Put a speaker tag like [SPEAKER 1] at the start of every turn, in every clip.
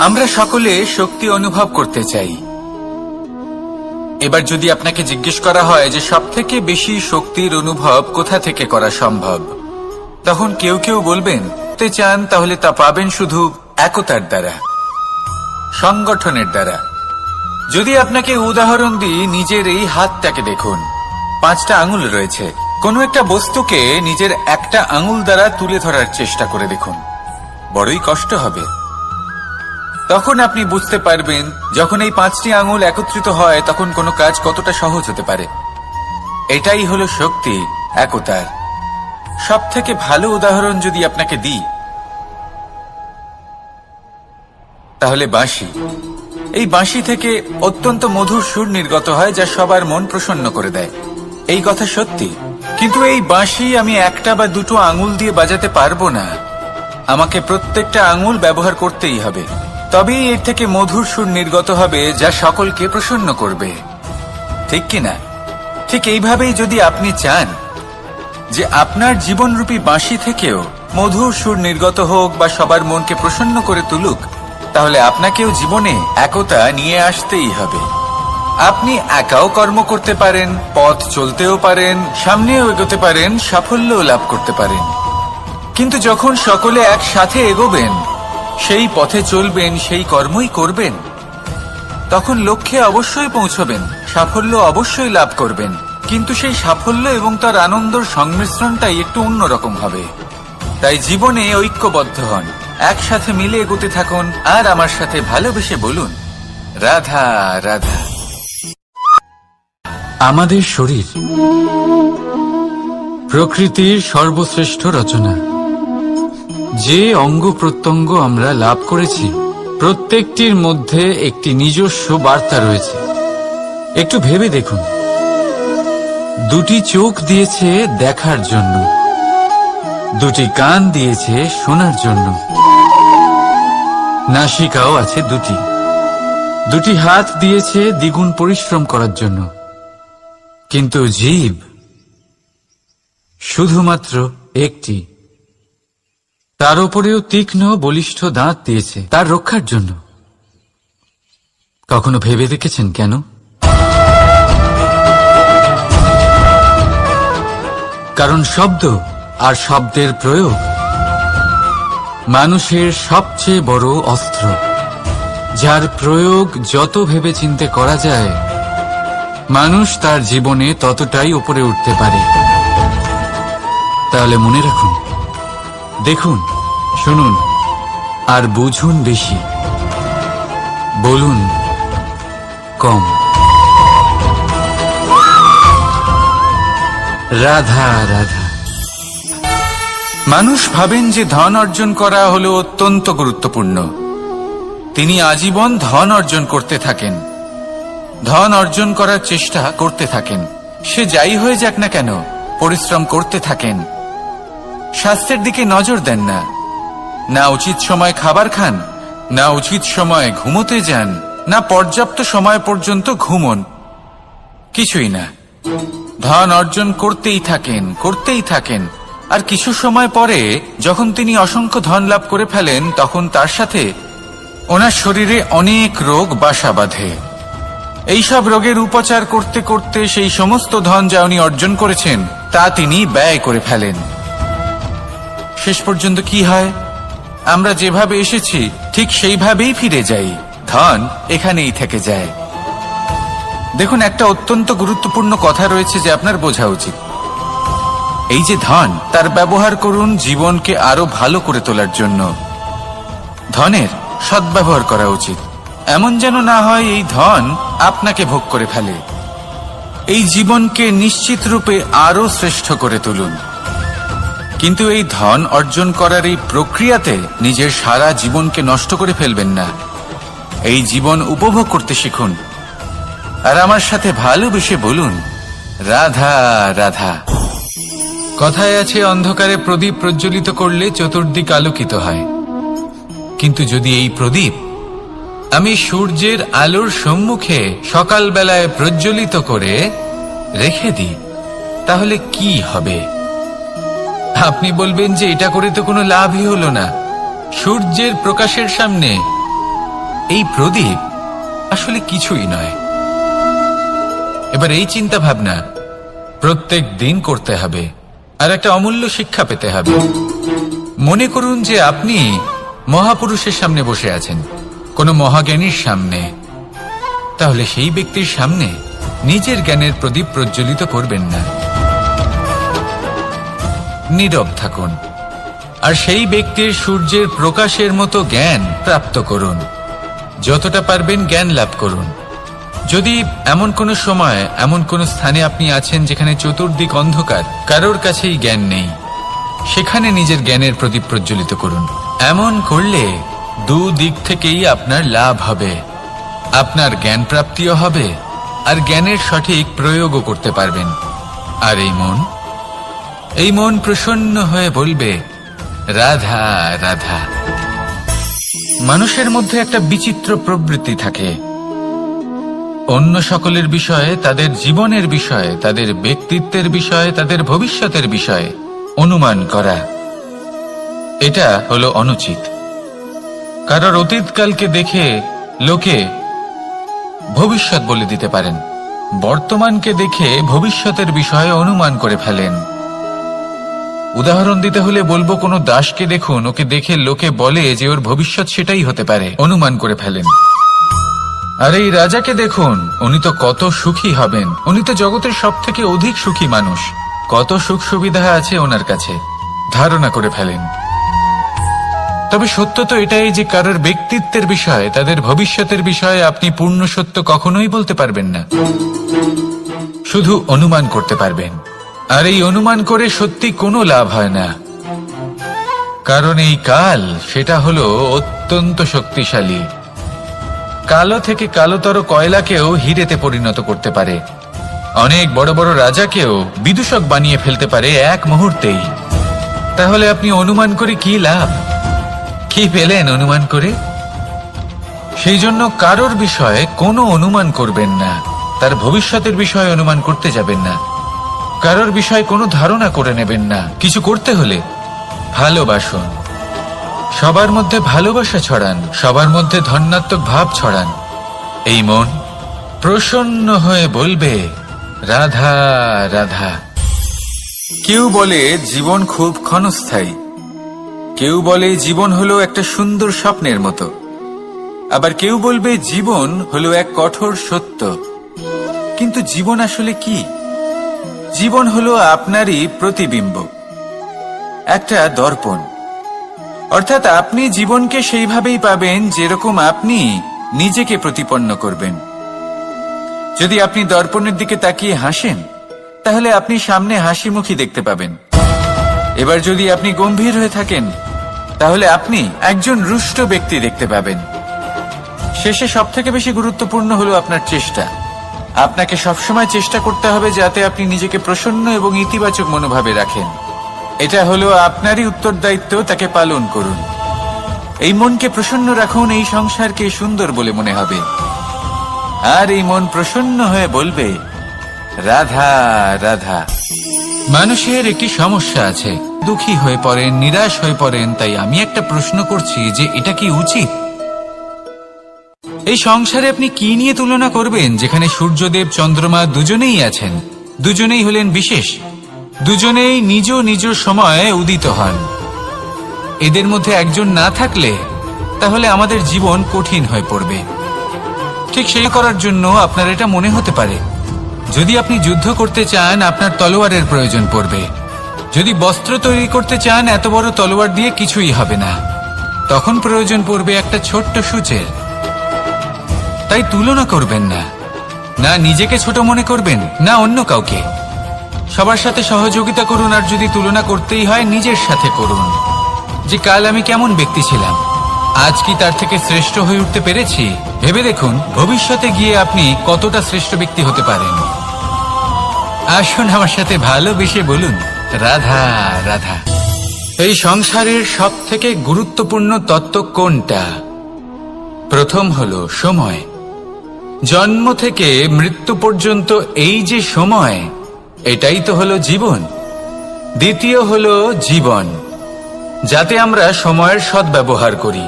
[SPEAKER 1] আমরা সকলে শক্তি অনুভব করতে চাই। এবার যদি আপনাকে জিজ্ঞেস করা হয় যে সবথেকে বেশি শক্তির অনুভব কোথা থেকে করা সম্ভব, তখন কেউ কেউ বলবেন তে চান তাহলে তা পাবেন শুধু একতার দ্বারা, সংগঠনের দ্বারা। যদি আপনাকে উদাহরণ দিই, নিজের এই হাতটাকে দেখুন, 5টা আঙুল রয়েছে। কোনো একটা বস্তুকে নিজের একটা আঙুল দ্বারা তুলে ধরার চেষ্টা করে দেখুন, বড়ই কষ্ট হবে। তখন আপনি বুঝতে পারবেন যখন এই 5টি আঙুল একত্রিত হয় তখন কোনো কাজ কতটা সহজ হতে পারে। এটাই হলো শক্তি, একতার। সব থেকে ভালো উদাহরণ যদি আপনাকে দিই, তাহলে বাঁশি। এই বাঁশি থেকে অত্যন্ত মধুর সুর নির্গত হয় যা সবার মন প্রসন্ন করে দেয়। এই কথা সত্যি, কিন্তু এই বাঁশি আমি একটা বা দুটো আঙুল দিয়ে বাজাতে পারবো না। আমাকে প্রত্যেকটা আঙুল ব্যবহার করতেই হবে, তবেই এর থেকে মধুর সুর নির্গত হবে যা সকলকে প্রসন্ন করবে, ঠিক কিনা? ঠিক এইভাবেই যদি আপনি চান যে আপনার জীবনরূপী বাঁশি থেকেও মধুর সুর নির্গত হোক বা সবার মনকে প্রসন্ন করে তুলুক, তাহলে আপনাকেও জীবনে একতা নিয়ে আসতেই হবে। আপনি একাও কর্ম করতে পারেন, পথ চলতেও পারেন, সামনেও এগোতে পারেন, সাফল্যও লাভ করতে পারেন। কিন্তু যখন সকলে একসাথে এগোবেন, সেই পথে চলবেন, সেই কর্মই করবেন, তখন লক্ষ্যে অবশ্যই পৌঁছবেন, সাফল্য অবশ্যই লাভ করবেন। কিন্তু সেই সাফল্য এবং তার আনন্দর সংমিশ্রণটাই একটু অন্যরকম হবে। তাই জীবনে ঐক্যবদ্ধ হন, একসাথে মিলে এগোতে থাকুন, আর আমার সাথে ভালোবেসে বলুন, রাধা রাধা।
[SPEAKER 2] আমাদের শরীর প্রকৃতির সর্বশ্রেষ্ঠ রচনা। যে অঙ্গ প্রত্যঙ্গ আমরা লাভ করেছি, প্রত্যেকটির মধ্যে একটি নিজস্ব বার্তা রয়েছে। একটু ভেবে দেখুন, 2টি চোখ দিয়েছে দেখার জন্য, 2টি কান দিয়েছে শোনার জন্য, নাসিকাও আছে 2টি, 2টি হাত দিয়েছে দ্বিগুণ পরিশ্রম করার জন্য। কিন্তু জীব শুধুমাত্র একটি, তার উপরেও তীক্ষ্ণ বলিষ্ঠ দাঁত দিয়েছে তার রক্ষার জন্য। কখনো ভেবে দেখেছেন কেন? কারণ শব্দ আর শব্দের প্রয়োগ মানুষের সবচেয়ে বড় অস্ত্র, যার প্রয়োগ যত ভেবেচিন্তে করা যায়, মানুষ তার জীবনে ততটাই উপরে উঠতে পারে। তাহলে মনে রাখুন, দেখুন, শুনুন আর বুঝুন বেশি, বলুন কম। রাধা রাধা।
[SPEAKER 1] মানুষ ভাবেন যে ধন অর্জন করা হলো অত্যন্ত গুরুত্বপূর্ণ। তিনি আজীবন ধন অর্জন করতে থাকেন, ধন অর্জন করার চেষ্টা করতে থাকেন। সে যাই হয়ে যাক না কেন, পরিশ্রম করতে থাকেন। স্বাস্থ্যের দিকে নজর দেন না, না উচিত সময় খাবার খান, না উচিত সময় ঘুমোতে যান, না পর্যাপ্ত সময় পর্যন্ত ঘুমন, কিছুই না। ধন অর্জন করতেই থাকেন, করতেই থাকেন। আর কিছু সময় পরে যখন তিনি অসংখ্য ধন লাভ করে ফেলেন, তখন তার সাথে ওনার শরীরে অনেক রোগ বাসা বাঁধে। এইসব রোগের উপচার করতে করতে সেই সমস্ত ধন যা উনি অর্জন করেছেন তা তিনি ব্যয় করে ফেলেন। শেষ পর্যন্ত কি হয়? আমরা যেভাবে এসেছি ঠিক সেইভাবেই ফিরে যাই, ধন এখানেই থেকে যায়। দেখুন, একটা অত্যন্ত গুরুত্বপূর্ণ কথা রয়েছে যে আপনার বোঝা উচিত। এই যে ধন, তার ব্যবহার করুন জীবনকে আরো ভালো করে তোলার জন্য। ধনের সদ্ব্যবহার করা উচিত, এমন যেন না হয় এই ধন আপনাকে ভোগ করে ফেলে। এই জীবনকে নিশ্চিত রূপে আরো শ্রেষ্ঠ করে তুলুন। কিন্তু এই ধন অর্জন করার এই প্রক্রিয়াতে নিজের সারা জীবনকে নষ্ট করে ফেলবেন না। এই জীবন উপভোগ করতে শিখুন, আর আমার সাথে ভালোবেসে বলুন, রাধা রাধা। কথায় আছে, অন্ধকারে প্রদীপ প্রজ্বলিত করলে চতুর্দিক আলোকিত হয়। কিন্তু যদি এই প্রদীপ আমি সূর্যের আলোর সম্মুখে সকালবেলায় প্রজ্বলিত করে রেখে দিই, তাহলে কি হবে? আপনি বলবেন যে এটা করে তো কোনো লাভই হলো না। সূর্যের প্রকাশের সামনে এই প্রদীপ আসলে কিছুই নয়। এবার এই চিন্তা ভাবনা প্রত্যেক দিন করতে হবে, আর একটা অমূল্য শিক্ষা পেতে হবে। মনে করুন যে আপনি মহাপুরুষের সামনে বসে আছেন, কোনো মহাজ্ঞানীর সামনে। তাহলে সেই ব্যক্তির সামনে নিজের জ্ঞানের প্রদীপ প্রজ্বলিত করবেন না, নীরব থাকুন, আর সেই ব্যক্তির সূর্যের প্রকাশের মতো জ্ঞান প্রাপ্ত করুন। যতটা পারবেন জ্ঞান লাভ করুন। যদি এমন কোনো সময় এমন কোনো স্থানে আপনি আছেন যেখানে চতুর্দিক অন্ধকার, কারোর কাছেই জ্ঞান নেই, সেখানে নিজের জ্ঞানের প্রদীপ প্রজ্বলিত করুন। এমন করলে দুদিক থেকেই আপনার লাভ হবে। আপনার জ্ঞান প্রাপ্তিও হবে, আর জ্ঞানের সঠিক প্রয়োগও করতে পারবেন। আর এই মন প্রসন্ন হয়ে বলবে, রাধা রাধা। মানুষের মধ্যে একটা বিচিত্র প্রবৃত্তি থাকে, অন্য সকলের বিষয়ে, তাদের জীবনের বিষয়ে, তাদের ব্যক্তিত্বের বিষয়ে, তাদের ভবিষ্যতের বিষয়ে অনুমান করা। এটা হলো অনুচিত। কারোর অতীতকালকে দেখে লোকে ভবিষ্যৎ বলে দিতে পারেন, বর্তমানকে দেখে ভবিষ্যতের বিষয়ে অনুমান করে ফেলেন। উদাহরণ দিতে হলে বলবো, কোনো দাসকে দেখুন, ওকে দেখে লোকে বলে যে ওর ভবিষ্যৎ সেটাই হতে পারে, অনুমান করে ফেলেন। আর এই রাজাকে দেখুন, উনি তো কত সুখী হবেন, উনি তো জগতের সব থেকে অধিক সুখী মানুষ, কত সুখ সুবিধা আছে ওনার কাছে, ধারণা করে ফেলেন। তবে সত্য তো এটাই যে কারোর ব্যক্তিত্বের বিষয়ে, তাদের ভবিষ্যতের বিষয়ে আপনি পূর্ণ সত্য কখনোই বলতে পারবেন না, শুধু অনুমান করতে পারবেন। আর এই অনুমান করে সত্যি কোনো লাভ হয় না, কারণ এই কাল সেটা হলো অত্যন্ত শক্তিশালী। কালো থেকে কালোতর কয়লাকেও হীরেতে পরিণত করতে পারে, অনেক বড় বড় রাজাকেও বিদূষক বানিয়ে ফেলতে পারে এক মুহূর্তেই। তাহলে আপনি অনুমান করে কি লাভ? কি পেলেন অনুমান করে? সেই জন্য কারোর বিষয়ে কোনো অনুমান করবেন না, তার ভবিষ্যতের বিষয়ে অনুমান করতে যাবেন না, কারোর বিষয়ে কোনো ধারণা করে নেবেন না। কিছু করতে হলে ভালোবাসুন, সবার মধ্যে ভালোবাসা ছড়ান, সবার মধ্যে ধন্যাত্মক ভাব ছড়ান। এই মন প্রসন্ন হয়ে বলবে, রাধা রাধা। কেউ বলে জীবন খুব ক্ষণস্থায়ী, কেউ বলে জীবন হলো একটা সুন্দর স্বপ্নের মতো, আবার কেউ বলবে জীবন হলো এক কঠোর সত্য। কিন্তু জীবন আসলে কি? জীবন হলো আপনারই প্রতিবিম্ব, একটা দর্পণ। অর্থাৎ আপনি জীবনকে সেইভাবেই পাবেন যেরকম আপনি নিজেকে প্রতিপন্ন করবেন। যদি আপনি দর্পণের দিকে তাকিয়ে হাসেন, তাহলে আপনি সামনে হাসি মুখী দেখতে পাবেন। এবার যদি আপনি গম্ভীর হয়ে থাকেন, তাহলে আপনি একজন রুষ্ট ব্যক্তি দেখতে পাবেন। শেষে সবথেকে বেশি গুরুত্বপূর্ণ হলো আপনার চেষ্টা। আপনাকে সবসময় চেষ্টা করতে হবে যাতে আপনি নিজেকে প্রসন্ন এবং ইতিবাচক মনোভাবে রাখেন। এটা হলো আপনারই উত্তরদায়িত্ব, তাকে পালন করুন। এই মনকে প্রসন্ন রাখুন, এই সংসারকে সুন্দর বলে মনে হবে। আর এই মন প্রসন্ন হয়ে বলবে, রাধা রাধা। মানুষের একটি সমস্যা আছে, দুঃখী হয়ে পড়েন, নিরাশ হয়ে পড়েন। তাই আমি একটা প্রশ্ন করছি যে এটা কি উচিত? এই সংসারে আপনি কি নিয়ে তুলনা করবেন, যেখানে সূর্যদেব চন্দ্রমা দুজনেই আছেন, দুজনেই হলেন বিশেষ, দুজনেই নিজ নিজ সময়ে উদিত হন। এদের মধ্যে একজন না থাকলে তাহলে আমাদের জীবন কঠিন হয়ে পড়বে। ঠিক সেই করার জন্য আপনার এটা মনে হতে পারে, যদি আপনি যুদ্ধ করতে চান আপনার তলোয়ারের প্রয়োজন পড়বে, যদি বস্ত্র তৈরি করতে চান এত বড় তলোয়ার দিয়ে কিছুই হবে না, তখন প্রয়োজন পড়বে একটা ছোট্ট সূচের। তাই তুলনা করবেন না, না নিজেকে ছোট মনে করবেন, না অন্য কাউকে। সবার সাথে সহযোগিতা করুন, আর যদি তুলনা করতেই হয় নিজের সাথে করুন, যে কাল আমি কেমন ব্যক্তি ছিলাম, আজ কি তার থেকে শ্রেষ্ঠ হয়ে উঠতে পেরেছি? ভেবে দেখুন ভবিষ্যতে গিয়ে আপনি কতটা শ্রেষ্ঠ ব্যক্তি হতে পারেন। আসুন আমার সাথে ভালোবেসে বলুন, রাধা রাধা। এই সংসারের সব থেকে গুরুত্বপূর্ণ তত্ত্ব কোনটা? প্রথম হলো সময়। জন্ম থেকে মৃত্যু পর্যন্ত এই যে সময়, এটাই তো হলো জীবন। দ্বিতীয় হলো জীবন, যাতে আমরা সময়ের সদ্ব্যবহার করি।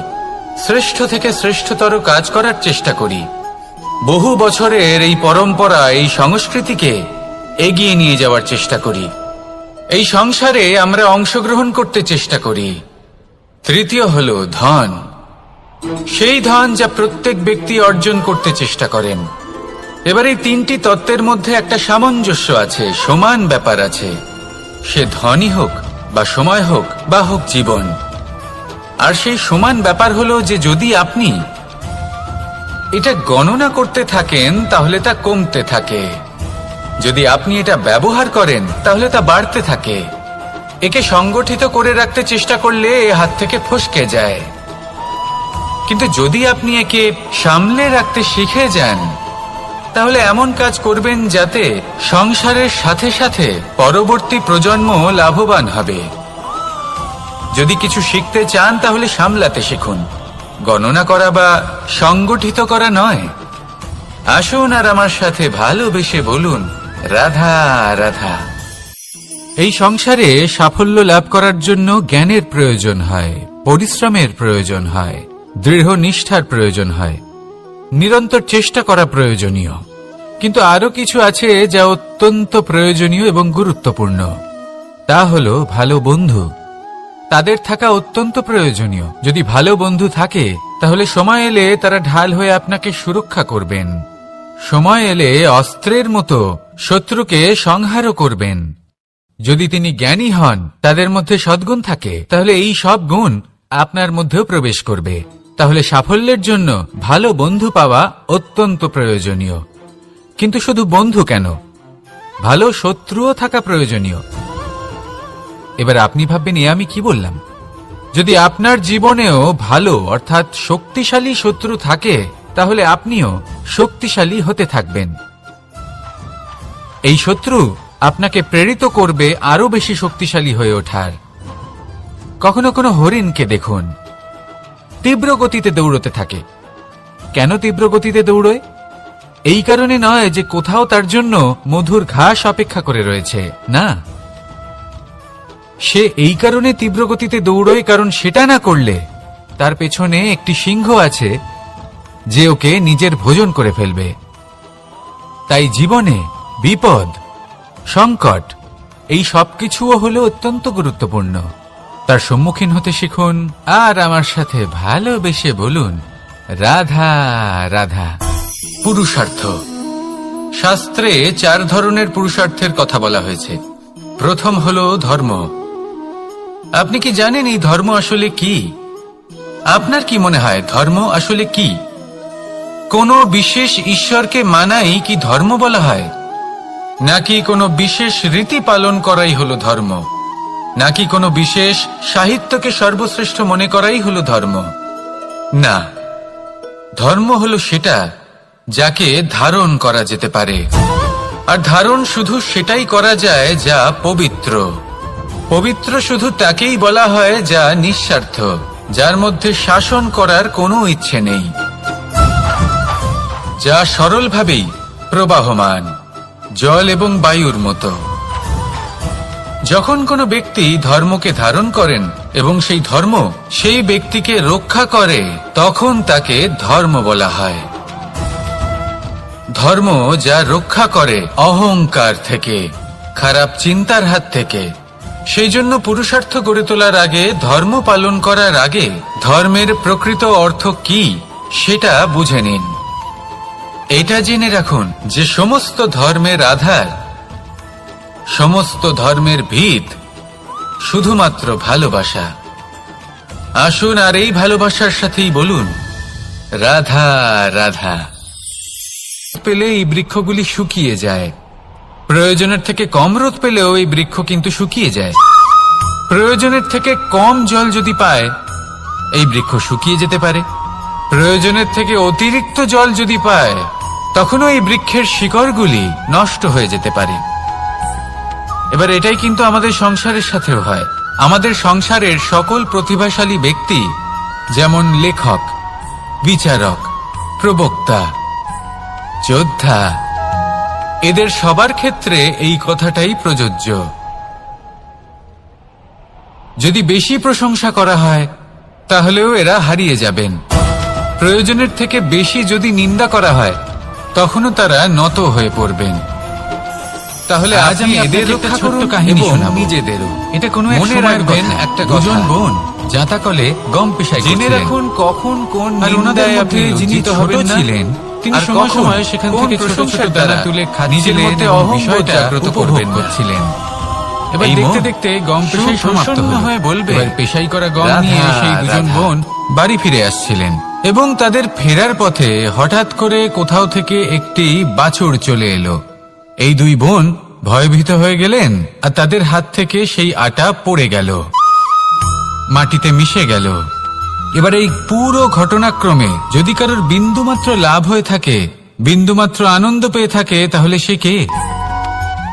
[SPEAKER 1] শ্রেষ্ঠ থেকে শ্রেষ্ঠতর কাজ করার চেষ্টা করি। বহু বছরের এই পরম্পরা, এই সংস্কৃতিকে এগিয়ে নিয়ে যাওয়ার চেষ্টা করি। এই সংসারে আমরা অংশগ্রহণ করতে চেষ্টা করি। তৃতীয় হল ধন, সেই ধন যা প্রত্যেক ব্যক্তি অর্জন করতে চেষ্টা করেন। এবার এই তিনটি তত্ত্বের মধ্যে একটা সামঞ্জস্য আছে, সমান ব্যাপার আছে। সে ধনই হোক বা সময় হোক বা হোক জীবন। আর সেই সমান ব্যাপার হলো যে যদি আপনি এটা গণনা করতে থাকেন তাহলে তা কমতে থাকে, যদি আপনি এটা ব্যবহার করেন তাহলে তা বাড়তে থাকে। একে সংগঠিত করে রাখতে চেষ্টা করলে এ হাত থেকে ফসকে যায়, কিন্তু যদি আপনি একে সামলে রাখতে শিখে যান তাহলে এমন কাজ করবেন যাতে সংসারের সাথে সাথে পরবর্তী প্রজন্ম লাভবান হবে। যদি কিছু শিখতে চান তাহলে সামলাতে শিখুন, গণনা করা বা সংগঠিত করা নয়। আসুন আর আমার সাথে ভালোবেসে বলুন, রাধা রাধা। এই সংসারে সাফল্য লাভ করার জন্য জ্ঞানের প্রয়োজন হয়, পরিশ্রমের প্রয়োজন হয়, দৃঢ় নিষ্ঠার প্রয়োজন হয়, নিরন্তর চেষ্টা করা প্রয়োজনীয়। কিন্তু আরো কিছু আছে যা অত্যন্ত প্রয়োজনীয় এবং গুরুত্বপূর্ণ। তা হলো ভালো বন্ধু। তাদের থাকা অত্যন্ত প্রয়োজনীয়। যদি ভালো বন্ধু থাকে তাহলে সময় এলে তারা ঢাল হয়ে আপনাকে সুরক্ষা করবেন। সময় এলে অস্ত্রের মতো শত্রুকে সংহারও করবেন। যদি তিনি জ্ঞানী হন, তাদের মধ্যে সদ্গুণ থাকে, তাহলে এই সব গুণ আপনার মধ্যেও প্রবেশ করবে। তাহলে সাফল্যের জন্য ভালো বন্ধু পাওয়া অত্যন্ত প্রয়োজনীয়। কিন্তু শুধু বন্ধু কেন, ভালো শত্রুও থাকা প্রয়োজনীয়। এবার আপনি ভাববেন, আমি কি বললাম? যদি আপনার জীবনেও ভালো অর্থাৎ শক্তিশালী শত্রু থাকে তাহলে আপনিও শক্তিশালী হতে থাকবেন। এই শত্রু আপনাকে প্রেরিত করবে আরো বেশি শক্তিশালী হয়ে ওঠার। কখনো কোনো হরিণকে দেখুন, তীব্র গতিতে দৌড়তে থাকে। কেন তীব্র গতিতে দৌড়য়? এই কারণে নয় যে কোথাও তার জন্য মধুর ঘাস অপেক্ষা করে রয়েছে, না। সে এই কারণে তীব্র গতিতে দৌড়য় কারণ সেটা না করলে তার পেছনে একটি সিংহ আছে যে ওকে নিজের ভোজন করে ফেলবে। তাই জীবনে বিপদ, সংকট, এই সবকিছুও হলো অত্যন্ত গুরুত্বপূর্ণ। তার সম্মুখীন হতে শিখুন আর আমার সাথে ভালোবেসে বলুন, রাধা রাধা। পুরুষার্থ। শাস্ত্রে 4 ধরনের পুরুষার্থের কথা বলা হয়েছে। প্রথম হলো ধর্ম। আপনি কি জানেন এই ধর্ম আসলে কি? আপনার কি মনে হয় ধর্ম আসলে কি? কোন বিশেষ ঈশ্বরকে মানাই কি ধর্ম বলা হয়? নাকি কোনো বিশেষ রীতি পালন করাই হলো ধর্ম? নাকি কোনো বিশেষ সাহিত্যকে সর্বশ্রেষ্ঠ মনে করাই হলো ধর্ম? না, ধর্ম হলো সেটা যাকে ধারণ করা যেতে পারে। আর ধারণ শুধু সেটাই করা যায় যা পবিত্র। পবিত্র শুধু তাকেই বলা হয় যা নিঃস্বার্থ, যার মধ্যে শাসন করার কোনো ইচ্ছে নেই, যা সরলভাবেই প্রবাহমান, জল এবং বায়ুর মতো। যখন কোনো ব্যক্তি ধর্মকে ধারণ করেন এবং সেই ধর্ম সেই ব্যক্তিকে রক্ষা করে, তখন তাকে ধর্ম বলা হয়। ধর্ম যা রক্ষা করে অহংকার থেকে, খারাপ চিন্তার হাত থেকে। সেই জন্য পুরুষার্থ গড়ে তোলার আগে, ধর্ম পালন করার আগে ধর্মের প্রকৃত অর্থ কি সেটা বুঝে নিন। এটা জেনে রাখুন যে সমস্ত ধর্মের আধার, সমস্ত ধর্মের ভিত শুধুমাত্র ভালোবাসা। আসুন আর এই ভালোবাসার সাথেই বলুন, রাধা রাধা। পেলে এই বৃক্ষগুলি শুকিয়ে যায়। প্রয়োজনের থেকে কম রোদ পেলেও এই বৃক্ষ কিন্তু শুকিয়ে যায়। প্রয়োজনের থেকে কম জল যদি পায়, এই বৃক্ষ শুকিয়ে যেতে পারে। প্রয়োজনের থেকে অতিরিক্ত জল যদি পায়, তখনও এই বৃক্ষের শিকড়গুলি নষ্ট হয়ে যেতে পারে। এবার এটাই কিন্তু আমাদের সংসারের সাথেও হয়। আমাদের সংসারের সকল প্রতিভাশালী ব্যক্তি, যেমন লেখক, বিচারক, প্রবক্তা, যোদ্ধা, এদের সবার ক্ষেত্রে এই কথাটাই প্রযোজ্য। যদি বেশি প্রশংসা করা হয় তাহলেও এরা হারিয়ে যাবেন। প্রয়োজনের থেকে বেশি যদি নিন্দা করা হয় তখনও তারা নত হয়ে পড়বেন। তাহলে আজ আমি এদের রক্ষা ছোট্ট কাহিনী শোনাবো, নিজেদেরও। এটা কোনো এক সময়ের কথা, একটা দুজন বোন জাঁতাকলে গম পেশাই করছিলেন। জেনে রাখুন কখন কোন নিন্দায় আপনি লজ্জিত হবেন না। তিনি সময় সময় সেখান থেকে ছোট ছোট দানা তুলে নিজের মধ্যে বিষয়টা জাগ্রত করছিলেন। এবার দেখতে দেখতে গম পেশাই সমাপ্ত হয়ে বলবে, পেশাই করা গম নিয়ে সেই দুজন বোন বাড়ি ফিরে আসছিলেন এবং তাদের ফেরার পথে হঠাৎ করে কোথাও থেকে একটি বাছুর চলে এলো। এই দুই বোন ভয়ভীত হয়ে গেলেন আর তাদের হাত থেকে সেই আটা পড়ে গেল, মাটিতে মিশে গেল। এবার এই পুরো ঘটনাক্রমে যদি কারোর বিন্দুমাত্র লাভ হয়ে থাকে, বিন্দুমাত্র আনন্দ পেয়ে থাকে, তাহলে সে কে?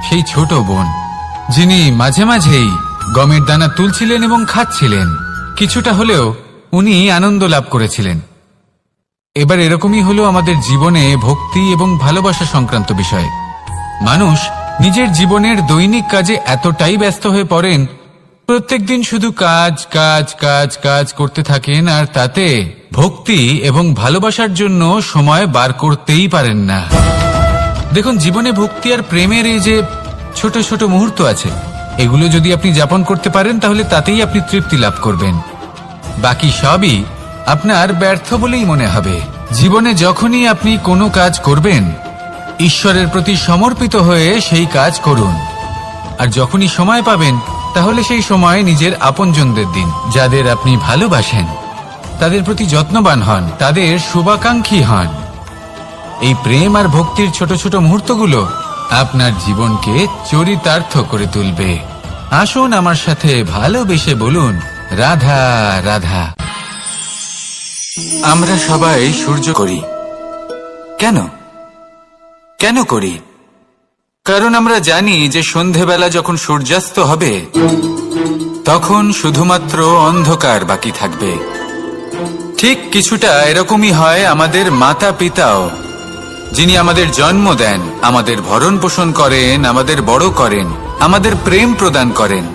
[SPEAKER 1] সেই ছোট বোন, যিনি মাঝে মাঝেই গমের দানা তুলছিলেন এবং খাচ্ছিলেন। কিছুটা হলেও উনি আনন্দ লাভ করেছিলেন। এবার এরকমই হলো আমাদের জীবনে ভক্তি এবং ভালোবাসা সংক্রান্ত বিষয়। মানুষ নিজের জীবনের দৈনিক কাজে এতটাই ব্যস্ত হয়ে পড়েন, প্রত্যেকদিন শুধু কাজ কাজ কাজ কাজ করতে থাকেন, আর তাতে ভক্তি এবং ভালোবাসার জন্য সময় বার করতেই পারেন না। দেখুন, জীবনে ভক্তি আর প্রেমের এই যে ছোট ছোট মুহূর্ত আছে, এগুলো যদি আপনি যাপন করতে পারেন তাহলে তাতেই আপনি তৃপ্তি লাভ করবেন। বাকি সবই আপনার ব্যর্থ বলেই মনে হবে। জীবনে যখনই আপনি কোনো কাজ করবেন, ঈশ্বরের প্রতি সমর্পিত হয়ে সেই কাজ করুন। আর যখনই সময় পাবেন, তাহলে সেই সময় নিজের আপনজনদের দিন। যাদের আপনি ভালোবাসেন তাদের প্রতি যত্নবান হন, তাদের শুভাকাঙ্ক্ষী হন। এই প্রেম আর ভক্তির ছোট ছোট মুহূর্তগুলো আপনার জীবনকে চরিতার্থ করে তুলবে। আসুন আমার সাথে ভালোবেসে বলুন, রাধা রাধা। আমরা সবাই সূর্য করি। কেন কেন করি? কারণ আমরা জানি যে সন্ধেবেলা যখন সূর্যাস্ত হবে তখন শুধুমাত্র অন্ধকার বাকি থাকবে। ঠিক কিছুটা এরকমই হয় আমাদের মাতা পিতাও, যিনি আমাদের জন্ম দেন, আমাদের ভরণ পোষণ করেন, আমাদের বড় করেন, আমাদের প্রেম প্রদান করেন।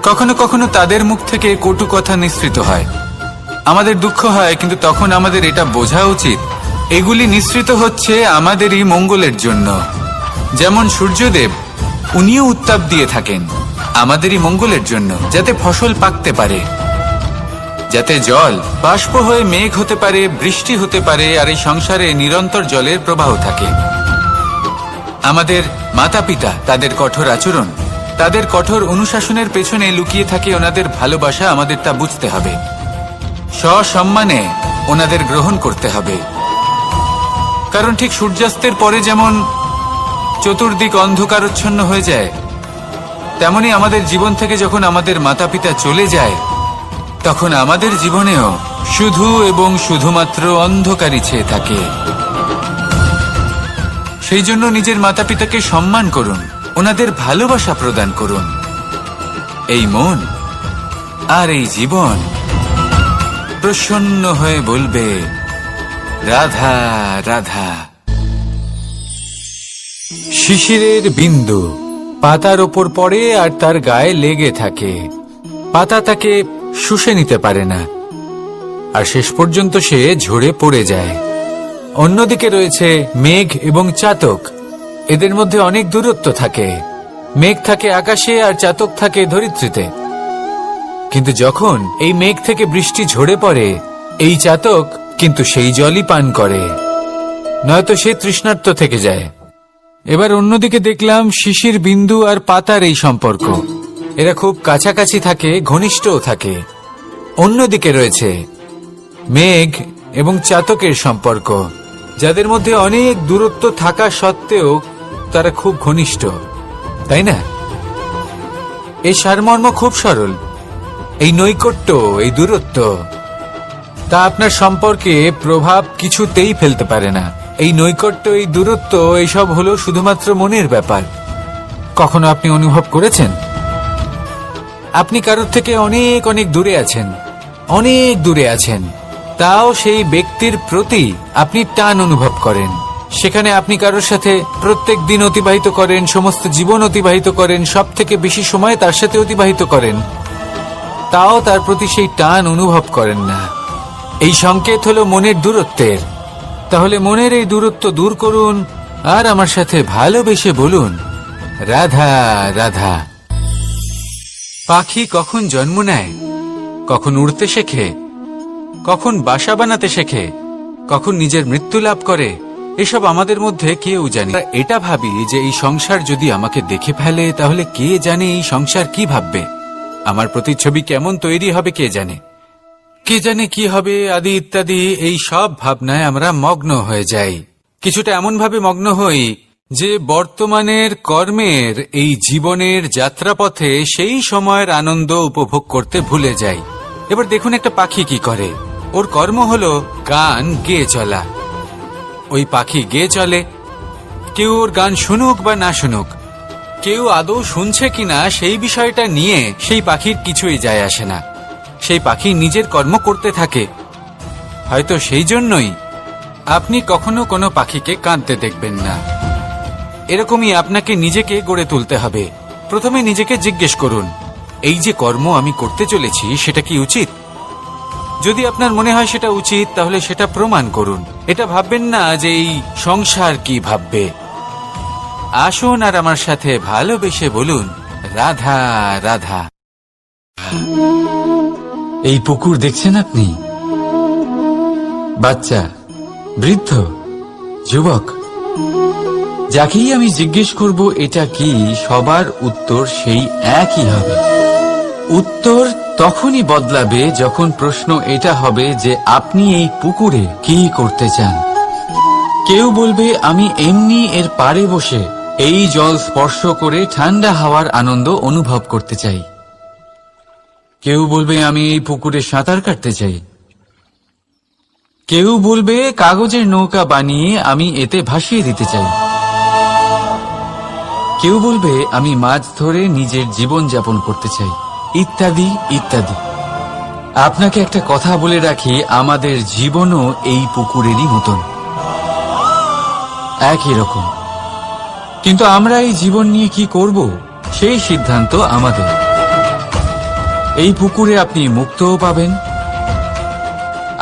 [SPEAKER 1] কখনো কখনো তাদের মুখ থেকে কটু কথা নিঃসৃত হয়, আমাদের দুঃখ হয়, কিন্তু তখন আমাদের এটা বোঝা উচিত এগুলি নিঃসৃত হচ্ছে আমাদেরই মঙ্গলের জন্য। যেমন সূর্যদেব, উনিও উত্তাপ দিয়ে থাকেন আমাদেরই মঙ্গলের জন্য, যাতে ফসল পাকতে পারে, যাতে জল বাষ্প হয়ে মেঘ হতে পারে, বৃষ্টি হতে পারে, আর এই সংসারে নিরন্তর জলের প্রবাহ থাকে। আমাদের মাতা পিতা, তাদের কঠোর আচরণ, তাদের কঠোর অনুশাসনের পেছনে লুকিয়ে থাকে ওনাদের ভালোবাসা। আমাদের তা বুঝতে হবে, সসম্মানে ওনাদের গ্রহণ করতে হবে। কারণ ঠিক সূর্যাস্তের পরে যেমন চতুর্দিক অন্ধকারচ্ছন্ন হয়ে যায়, তেমনি আমাদের জীবন থেকে যখন আমাদের মাতা পিতা চলে যায়, তখন আমাদের জীবনেও শুধু এবং শুধুমাত্র অন্ধকারই ছেয়ে থাকে। সেই জন্য নিজের মাতা পিতাকে সম্মান করুন, ওনাদের ভালোবাসা প্রদান করুন। এই মন আর এই জীবন প্রসন্ন হয়ে বলবে, রাধা রাধা। শিশিরের বিন্দু পাতার ওপর পড়ে আর তার গায়ে লেগে থাকে। পাতা তাকে শুষে নিতে পারে না, আর শেষ পর্যন্ত সে ঝরে পড়ে যায়। অন্যদিকে রয়েছে মেঘ এবং চাতক। এদের মধ্যে অনেক দূরত্ব থাকে। মেঘ থাকে আকাশে আর চাতক থাকে ধরিত্রীতে। কিন্তু যখন এই মেঘ থেকে বৃষ্টি ঝরে পড়ে, এই চাতক কিন্তু সেই জলই পান করে, নয়তো সে তৃষ্ণার্ত থেকে যায়। এবার অন্যদিকে দেখলাম শিশির বিন্দু আর পাতার এই সম্পর্ক। এরা খুব কাছাকাছি থাকে, ঘনিষ্ঠও থাকে। অন্যদিকে রয়েছে মেঘ এবং চাতকের সম্পর্ক, যাদের মধ্যে অনেক দূরত্ব থাকা সত্ত্বেও তারা খুব ঘনিষ্ঠ, তাই না? এই সারমর্ম খুব সরল। এই নৈকট্য, এই দূরত্ব, তা আপনার সম্পর্কে প্রভাব কিছুতেই ফেলতে পারে না। এই নৈকট্য, এই দূরত্ব, এইসব হলো শুধুমাত্র মনের ব্যাপার। কখনো আপনি অনুভব করেছেন আপনি কারোর থেকে অনেক অনেক দূরে আছেন, অনেক দূরে আছেন, তাও সেই ব্যক্তির প্রতি আপনি টান অনুভব করেন। সেখানে আপনি কারোর সাথে প্রত্যেক দিন অতিবাহিত করেন, সমস্ত জীবন অতিবাহিত করেন, সব থেকে বেশি সময় তার সাথে অতিবাহিত করেন। তাও তার প্রতি সেই টান অনুভব করেন না। এই সংকেত হলো মনের দূরত্বের। তাহলে মনের এই দূরত্ব দূর করুন আর আমার সাথে ভালোবেসে বলুন, রাধা রাধা। পাখি কখন জন্ম নেয়, কখন উড়তে শেখে, কখন বাসা বানাতে শেখে, কখন নিজের মৃত্যু লাভ করে, এসব আমাদের মধ্যে কেউ জানে না। এটা ভাবি যে এই সংসার যদি আমাকে দেখে ফেলে তাহলে কে জানে এই সংসার কি ভাববে, আমার প্রতিচ্ছবি কেমন তৈরি হবে কে জানে, কে জানে কি হবে আদি ইত্যাদি। এই সব ভাবনায় আমরা মগ্ন হয়ে যাই। কিছুটা এমন ভাবে মগ্ন হই যে বর্তমানের কর্মের এই জীবনের যাত্রাপথে সেই সময়ের আনন্দ উপভোগ করতে ভুলে যাই। এবার দেখুন একটা পাখি কি করে, ওর কর্ম হলো গান গেয়ে চলা। ওই পাখি গেয়ে চলে, কেউ ওর গান শুনুক বা না শুনুক, কেউ আদৌ শুনছে কিনা সেই বিষয়টা নিয়ে সেই পাখির কিছুই যায় আসে না। সেই পাখি নিজের কর্ম করতে থাকে। হয়তো সেই জন্যই আপনি কখনো কোনো পাখিকে কাঁদতে দেখবেন না। এরকমই আপনাকে নিজেকে গড়ে তুলতে হবে। প্রথমে নিজেকে জিজ্ঞেস করুন, এই যে কর্ম আমি করতে চলেছি সেটা কি উচিত? যদি আপনার মনে হয় সেটা উচিত তাহলে সেটা প্রমাণ করুন। এটা ভাববেন না যে এই সংসার কি ভাববে। আসুন আর আমার সাথে ভালোবেসে বলুন, রাধা রাধা।
[SPEAKER 2] এই পুকুর দেখছেন আপনি? বাচ্চা, বৃদ্ধ, যুবক, যাকেই আমি জিজ্ঞেস করব এটা কি, সবার উত্তর সেই একই হবে। উত্তর তখনই বদলাবে যখন প্রশ্ন এটা হবে যে আপনি এই পুকুরে কি করতে চান। কেউ বলবে আমি এমনি এর পাড়ে বসে এই জল স্পর্শ করে ঠান্ডা হাওয়ার আনন্দ অনুভব করতে চাই। কেউ বলবে আমি এই পুকুরে সাঁতার কাটতে চাই। কেউ বলবে কাগজের নৌকা বানিয়ে আমি এতে ভাসিয়ে দিতে চাই। কেউ বলবে আমি মাছ ধরে নিজের জীবন যাপন করতে চাই, ইত্যাদি ইত্যাদি। আপনাকে একটা কথা বলে রাখি, আমাদের জীবনও এই পুকুরেরই মতন, একই রকম। কিন্তু আমরা এই জীবন নিয়ে কি করব সেই সিদ্ধান্ত আমাদের। এই পুকুরে আপনি মুক্তও পাবেন,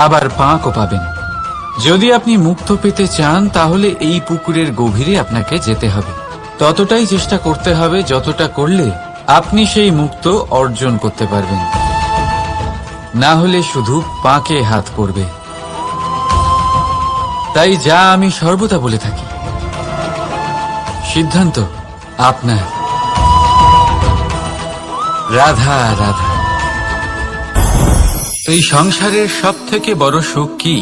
[SPEAKER 2] আবার পাঁকও পাবেন। যদি আপনি মুক্ত পেতে চান তাহলে এই পুকুরের গভীরে আপনাকে যেতে হবে। ততটাই চেষ্টা করতে হবে যতটা করলে আপনি সেই মুক্ত অর্জন করতে পারবেন। না হলে শুধু পাঁকে হাত পড়বে। তাই যা আমি সর্বদা বলে থাকি, সিদ্ধান্ত আপনার। রাধা রাধা।
[SPEAKER 1] এই সংসারের সব থেকে বড় সুখ কি?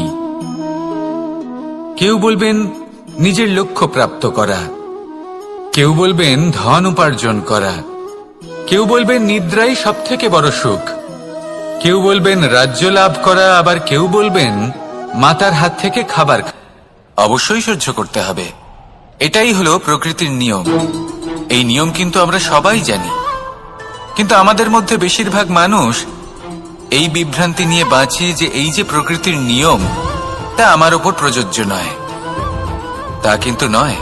[SPEAKER 1] কেউ বলবেন নিজের লক্ষ্য প্রাপ্ত করা, কেউ বলবেন ধন উপার্জন করা, কেউ বলবেন নিদ্রাই সব থেকে বড় সুখ, কেউ বলবেন রাজ্য লাভ করা, আবার কেউ বলবেন মাতার হাত থেকে খাবার। অবশ্যই সহ্য করতে হবে, এটাই হলো প্রকৃতির নিয়ম। এই নিয়ম কিন্তু আমরা সবাই জানি, কিন্তু আমাদের মধ্যে বেশিরভাগ মানুষ এই বিভ্রান্তি নিয়ে বাঁচি যে এই যে প্রকৃতির নিয়ম তা আমার ওপর প্রযোজ্য নয়। তা কিন্তু নয়।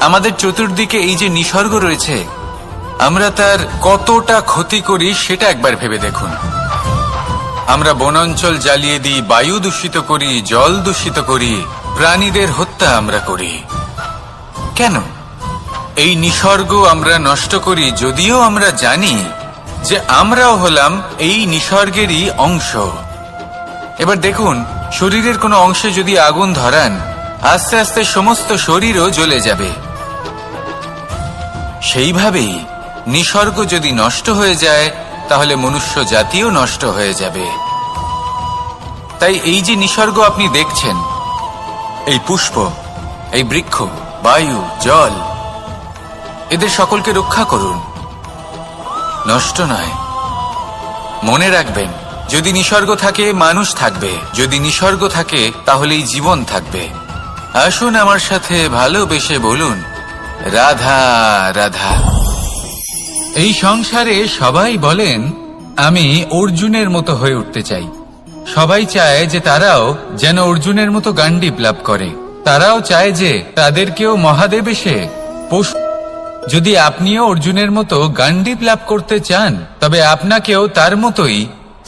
[SPEAKER 1] আমাদের চতুর্দিকে এই যে নিসর্গ রয়েছে, আমরা তার কতটা ক্ষতি করি সেটা একবার ভেবে দেখুন। আমরা বনাঞ্চল জ্বালিয়ে দিই, বায়ু দূষিত করি, জল দূষিত করি, প্রাণীদের হত্যা আমরা করি। কেন? এই নিসর্গ আমরা নষ্ট করি, যদিও আমরা জানি যে আমরাও হলাম এই নিসর্গেরই অংশ। এবার দেখুন, শরীরের কোনো অংশে যদি আগুন ধরান, আস্তে আস্তে সমস্ত শরীরও জ্বলে যাবে। সেইভাবেই নিসর্গ যদি নষ্ট হয়ে যায় তাহলে মনুষ্য জাতিও নষ্ট হয়ে যাবে। তাই এই যে নিসর্গ আপনি দেখছেন, এই পুষ্প, এই বৃক্ষ, বায়ু, জল, এদের সকলকে রক্ষা করুন, নষ্ট নয়। মনে রাখবেন, যদি নিসর্গ থাকে মানুষ থাকবে, যদি নিসর্গ থাকে তাহলেই জীবন থাকবে। আসুন আমার সাথে ভালোবেসে বলুন, রাধা রাধা। এই সংসারে সবাই বলেন আমি অর্জুনের মতো হয়ে উঠতে চাই। সবাই চায় যে তারাও যেন অর্জুনের মতো গান্ডীব লাভ করে। তারাও চায় যে তাদেরকেও মহাদেব এসে যদি আপনিও অর্জুনের মতো গান্ডীব লাভ করতে চান, তবে আপনাকেও তার মতোই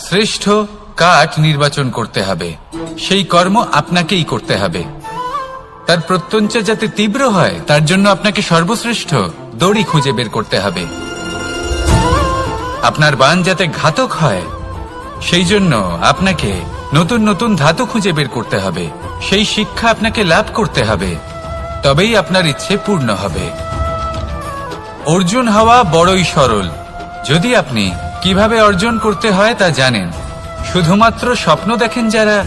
[SPEAKER 1] শ্রেষ্ঠ কাঠ নির্বাচন করতে হবে। সেই কর্ম আপনাকেই করতে হবে। তার প্রত্যঞ্চা যাতে তীব্র হয়, তার জন্য আপনাকে সর্বশ্রেষ্ঠ দড়ি খুঁজে বের করতে হবে। আপনার বাণ যাতে ঘাতক হয়, সেই জন্য আপনাকে নতুন নতুন ধাতু খুঁজে বের করতে হবে। সেই শিক্ষা আপনাকে লাভ করতে হবে, তবেই আপনার ইচ্ছে পূর্ণ হবে। অর্জুন হওয়া বড়ই সরল, যদি আপনি কিভাবে অর্জন করতে হয় তা জানেন। শুধুমাত্র স্বপ্ন দেখেন যারা,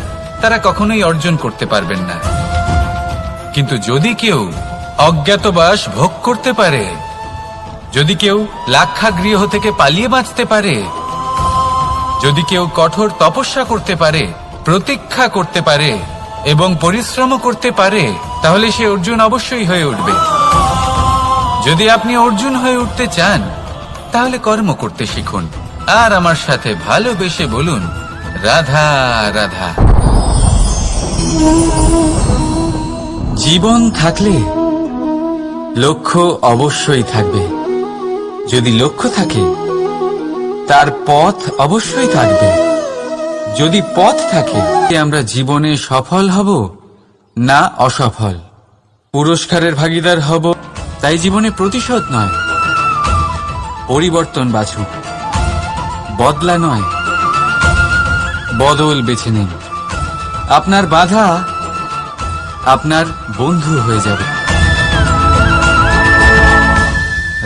[SPEAKER 1] তারা কখনোই অর্জন করতে পারবেন না। কিন্তু যদি কেউ অজ্ঞাতবাস ভোগ করতে পারে, যদি কেউ লাক্ষাগৃহ থেকে পালিয়ে বাঁচতে পারে, যদি কেউ কঠোর তপস্যা করতে পারে, প্রতীক্ষা করতে পারে এবং পরিশ্রম করতে পারে, তাহলে সে অর্জুন অবশ্যই হয়ে উঠবে। যদি আপনি অর্জুন হয়ে উঠতে চান, তাহলে কর্ম করতে শিখুন আর আমার সাথে ভালোবেসে বলুন, রাধা রাধা।
[SPEAKER 2] জীবন থাকলে লক্ষ্য অবশ্যই থাকবে। যদি লক্ষ্য থাকে, তার পথ অবশ্যই থাকবে। যদি পথ থাকে, আমরা জীবনে সফল হব না অসফল, পুরস্কারের ভাগীদার হব, তাই জীবনে প্রতিশোধ নয়, পরিবর্তন বাছুন। বদলা নয়, বদল বেছে নিন। আপনার বাধা আপনার বন্ধু হয়ে যাবে।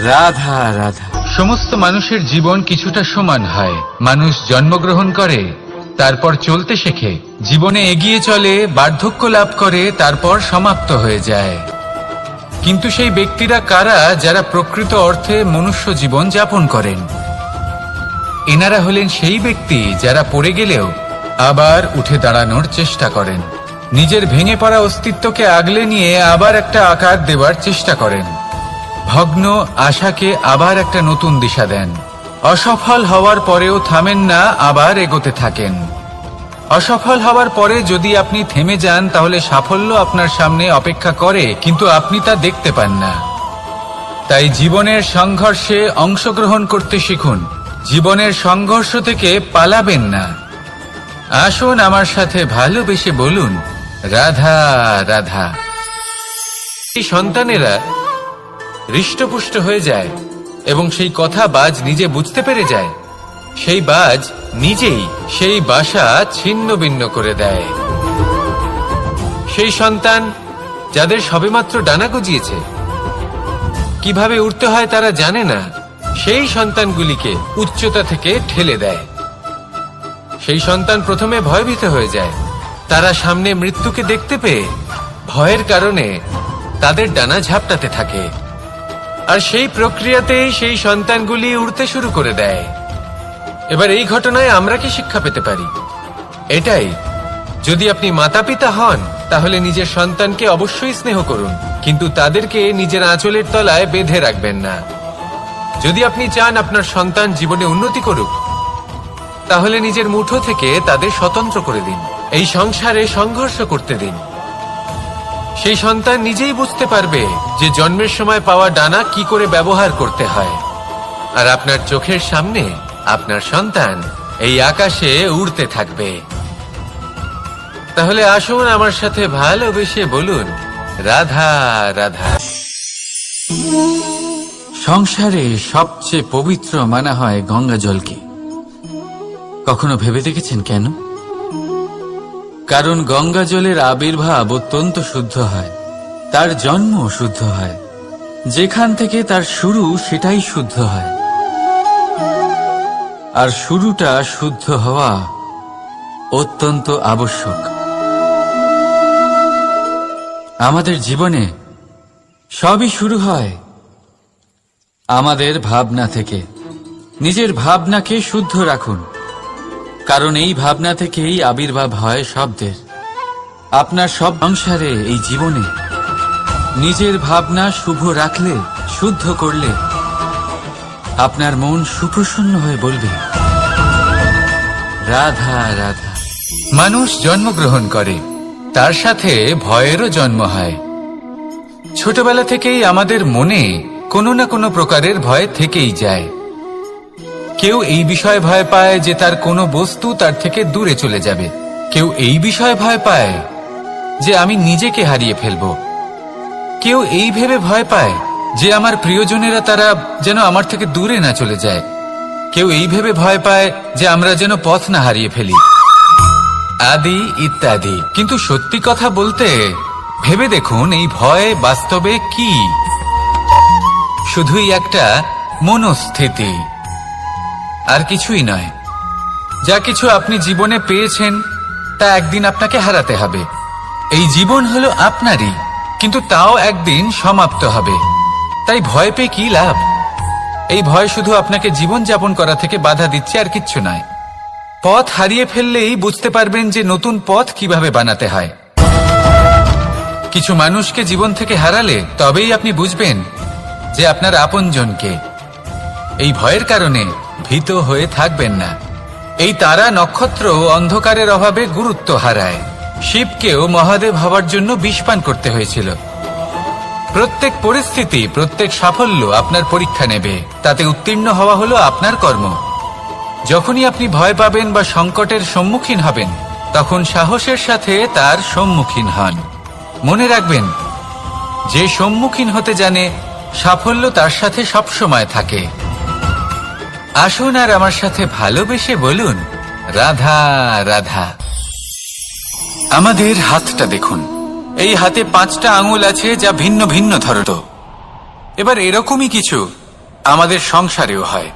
[SPEAKER 2] রাধা রাধা।
[SPEAKER 1] সমস্ত মানুষের জীবন কিছুটা সমান হয়। মানুষ জন্মগ্রহণ করে, তারপর চলতে শেখে, জীবনে এগিয়ে চলে, বার্ধক্য লাভ করে, তারপর সমাপ্ত হয়ে যায়। কিন্তু সেই ব্যক্তিরা কারা যারা প্রকৃত অর্থে মনুষ্য জীবন যাপন করেন? এনারা হলেন সেই ব্যক্তি যারা পড়ে গেলেও আবার উঠে দাঁড়ানোর চেষ্টা করেন, নিজের ভেঙে পড়া অস্তিত্বকে আগলে নিয়ে আবার একটা আকার দেবার চেষ্টা করেন, ভগ্ন আশাকে আবার একটা নতুন দিশা দেন। অসফল হওয়ার পরেও থামেন না, আবার এগোতে থাকেন। অসফল হওয়ার পরে যদি আপনি থেমে যান, তাহলে সাফল্য আপনার সামনে অপেক্ষা করে, কিন্তু আপনি তা দেখতে পান না। তাই জীবনের সংঘর্ষে অংশগ্রহণ করতে শিখুন। জীবনের সংঘর্ষ থেকে পালাবেন না। আসুন আমার সাথে ভালোবেসে বলুন, রাধা রাধা। এই সন্তানেরা হৃষ্টপুষ্ট হয়ে যায় এবং সেই কথা বাজ নিজে বুঝতে পেরে যায়। সেই বাজ নিজেই সেই বাসা ছিন্ন ভিন্ন করে দেয়। সেই সন্তান যাদের সবেমাত্র ডানা গজিয়েছে, কিভাবে উঠতে হয় তারা জানে না, সেই সন্তানগুলিকে উচ্চতা থেকে ঠেলে দেয়। সেই সন্তান প্রথমে ভয়ভীত হয়ে যায়। তারা সামনে মৃত্যুকে দেখতে পেয়ে ভয়ের কারণে তাদের ডানা ঝাপটাতে থাকে, আর সেই প্রক্রিয়াতেই সেই সন্তানগুলি উড়তে শুরু করে দেয়। এবার এই ঘটনায় আমরা কি শিক্ষা পেতে পারি? এটাই, যদি আপনি মাতা পিতা হন, তাহলে নিজের সন্তানকে অবশ্যই স্নেহ করুন, কিন্তু তাদেরকে নিজের আঁচলের তলায় বেঁধে রাখবেন না। যদি আপনি চান আপনার সন্তান জীবনে উন্নতি করুক, তাহলে নিজের মুঠো থেকে তাদের স্বতন্ত্র করে দিন। এই সংসারে সংঘর্ষ করতে দিন। সেই সন্তান নিজেই বুঝতে পারবে যে জন্মের সময় পাওয়া ডানা কি করে ব্যবহার করতে হয়। আর আপনার চোখের সামনে আপনার সন্তান এই আকাশে উড়তে থাকবে। তাহলে আসুন আমার সাথে ভালোবেসে বলুন, রাধা রাধা।
[SPEAKER 2] সংসারে সবচেয়ে পবিত্র মানা হয় গঙ্গা জলকে। কখনো ভেবে দেখেছেন কেন? কারণ গঙ্গা জলের আবির্ভাব অত্যন্ত শুদ্ধ হয়, তার জন্ম শুদ্ধ হয়, যেখান থেকে তার শুরু সেটাই শুদ্ধ হয়। আর শুরুটা শুদ্ধ হওয়া অত্যন্ত আবশ্যক। আমাদের জীবনে সবই শুরু হয় আমাদের ভাবনা থেকে। নিজের ভাবনাকে শুদ্ধ রাখুন, কারণ এই ভাবনা থেকেই আবির্ভাব হয় শব্দের। আপনার সব সংসারে, এই জীবনে নিজের ভাবনা শুভ রাখলে, শুদ্ধ করলে, আপনার মন সুপ্রসন্ন হয়ে বলবে, রাধা রাধা।
[SPEAKER 1] মানুষ জন্মগ্রহণ করে, তার সাথে ভয়েরও জন্ম হয়। ছোটবেলা থেকেই আমাদের মনে কোনো না কোনো প্রকারের ভয় থেকেই যায়। কেউ এই বিষয়ে ভয় পায় যে তার কোনো বস্তু তার থেকে দূরে চলে যাবে। কেউ এই বিষয়ে ভয় পায় যে আমি নিজেকে হারিয়ে ফেলব। কেউ এই ভেবে ভয় পায় যে আমার প্রিয়জনেরা তারা যেন আমার থেকে দূরে না চলে যায়। কেউ এই ভেবে ভয় পায় যে আমরা যেন পথ না হারিয়ে ফেলি, আদি ইত্যাদি। কিন্তু সত্যি কথা বলতে ভেবে দেখুন, এই ভয় বাস্তবে কি? শুধুই একটা মনস্থিতি, আর কিছুই নয়। যা কিছু আপনি জীবনে পেয়েছেন তা একদিন আপনাকে হারাতে হবে। এই জীবন হলো আপনারই, কিন্তু তাও একদিন সমাপ্ত হবে। তাই ভয় পেয়ে কি লাভ? এই ভয় শুধু আপনাকে জীবন যাপন করা থেকে বাধা দিচ্ছে, আর কিচ্ছু নয়। পথ হারিয়ে ফেললেই বুঝতে পারবেন যে নতুন পথ কিভাবে বানাতে হয়। কিছু মানুষকে জীবন থেকে হারালে তবেই আপনি বুঝবেন যে আপনার আপনজনকে। এই ভয়ের কারণে ভীত হয়ে থাকবেন না। এই তারা নক্ষত্র অন্ধকারের অভাবে গুরুত্ব হারায়। শিবকেও মহাদেব হওয়ার জন্য বিষপান করতে হয়েছিল। প্রত্যেক পরিস্থিতি, প্রত্যেক সাফল্য আপনার পরীক্ষা নেবে। তাতে উত্তীর্ণ হওয়া হলো আপনার কর্ম। যখনই আপনি ভয় পাবেন বা সংকটের সম্মুখীন হবেন, তখন সাহসের সাথে তার সম্মুখীন হন। মনে রাখবেন, যে সম্মুখীন হতে জানে সাফল্য তার সাথে সবসময় থাকে। আসুন আর আমার সাথে ভালোবেসে বলুন, রাধা রাধা। আমাদের হাতটা দেখুন। এই হাতে 5টা আঙুল আছে, যা ভিন্ন ভিন্ন ধরত। এবার এরকমই কিছু আমাদের সংসারেও হয়।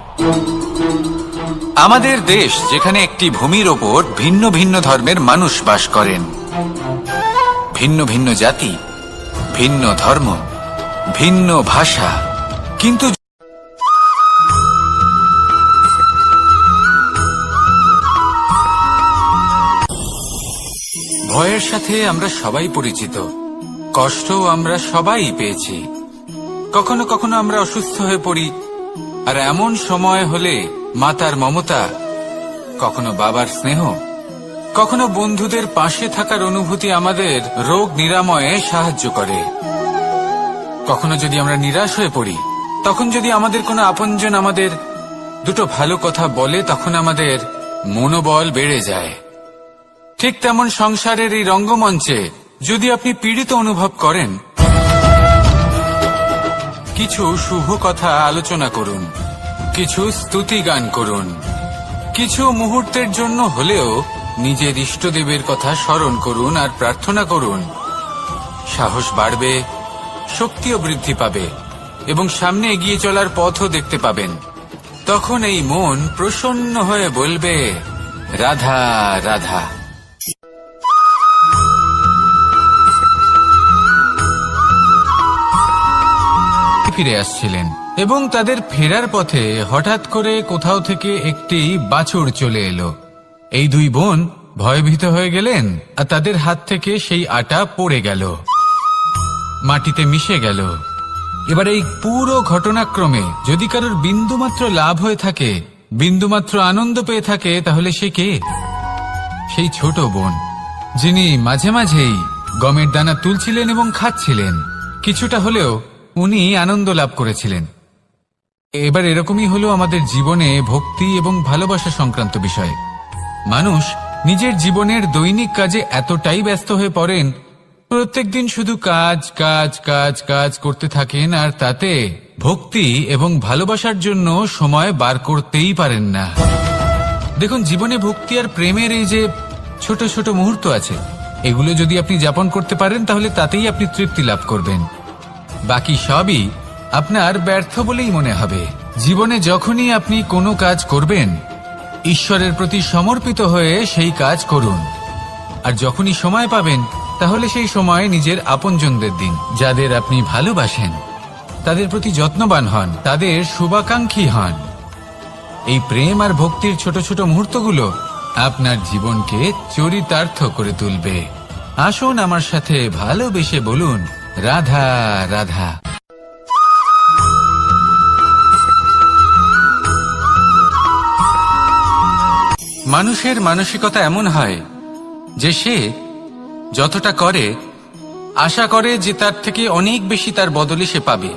[SPEAKER 1] আমাদের দেশ, যেখানে একটি ভূমির ওপর ভিন্ন ভিন্ন ধর্মের মানুষ বাস করেন, ভিন্ন ভিন্ন জাতি, ভিন্ন ধর্ম, ভিন্ন ভাষা, কিন্তু ভয়ের সাথে আমরা সবাই পরিচিত। কষ্টও আমরা সবাই পেয়েছি। কখনো কখনো আমরা অসুস্থ হয়ে পড়ি, আর এমন সময় হলে মাতার মমতা, কখনো বাবার স্নেহ, কখনো বন্ধুদের পাশে থাকার অনুভূতি আমাদের রোগ নিরাময়ে সাহায্য করে। কখনো যদি আমরা নিরাশ হয়ে পড়ি, তখন যদি আমাদের কোনো আপনজন আমাদের দুটো ভালো কথা বলে, তখন আমাদের মনোবল বেড়ে যায়। ঠিক তেমন সংসারের এই রঙ্গমঞ্চে যদি আপনি পীড়িত অনুভব করেন, কিছু শুভ কথা আলোচনা করুন, কিছু স্তুতি গান করুন, কিছু মুহূর্তের জন্য হলেও নিজের ইষ্টদেবের কথা স্মরণ করুন আর প্রার্থনা করুন। সাহস বাড়বে, শক্তিও বৃদ্ধি পাবে, এবং সামনে এগিয়ে চলার পথও দেখতে পাবেন। তখন এই মন প্রসন্ন হয়ে বলবে, রাধা রাধা। ফিরে আসছিলেন, এবং তাদের ফেরার পথে হঠাৎ করে কোথাও থেকে একটি বাছুর চলে এলো। এই 2 বোন ভয়ভীত হয়ে গেলেন, আর তাদের হাত থেকে সেই আটা পড়ে গেল, মাটিতে মিশে গেল। এবার এই পুরো ঘটনাক্রমে যদি কারোর বিন্দুমাত্র লাভ হয়ে থাকে, বিন্দুমাত্র আনন্দ পেয়ে থাকে, তাহলে সে কে? সেই ছোট বোন, যিনি মাঝে মাঝেই গমের দানা তুলছিলেন এবং খাচ্ছিলেন। কিছুটা হলেও উনি আনন্দ লাভ করেছিলেন। এবার এরকমই হলো আমাদের জীবনে ভক্তি এবং ভালোবাসা সংক্রান্ত বিষয়ে। মানুষ নিজের জীবনের দৈনিক কাজে এতটাই ব্যস্ত হয়ে পড়েন, প্রত্যেকদিন শুধু কাজ কাজ কাজ কাজ করতে থাকেন, আর তাতে ভক্তি এবং ভালোবাসার জন্য সময় বার করতেই পারেন না। দেখুন, জীবনে ভক্তি আর প্রেমের এই যে ছোট ছোট মুহূর্ত আছে, এগুলো যদি আপনি যাপন করতে পারেন, তাহলে তাতেই আপনি তৃপ্তি লাভ করবেন। বাকি সবই আপনার ব্যর্থ বলেই মনে হবে। জীবনে যখনই আপনি কোনো কাজ করবেন, ঈশ্বরের প্রতি সমর্পিত হয়ে সেই কাজ করুন। আর যখনই সময় পাবেন, তাহলে সেই সময় নিজের আপনজনদের দিন। যাদের আপনি ভালোবাসেন তাদের প্রতি যত্নবান হন, তাদের শুভাকাঙ্ক্ষী হন। এই প্রেম আর ভক্তির ছোট ছোট মুহূর্তগুলো আপনার জীবনকে চরিতার্থ করে তুলবে। আসুন আমার সাথে ভালোবেসে বলুন, রাধা রাধা। মানুষের মানসিকতা এমন হয় যে সে যতটা করে আশা করে যে তার থেকে অনেক বেশি তার বদলে সে পাবে।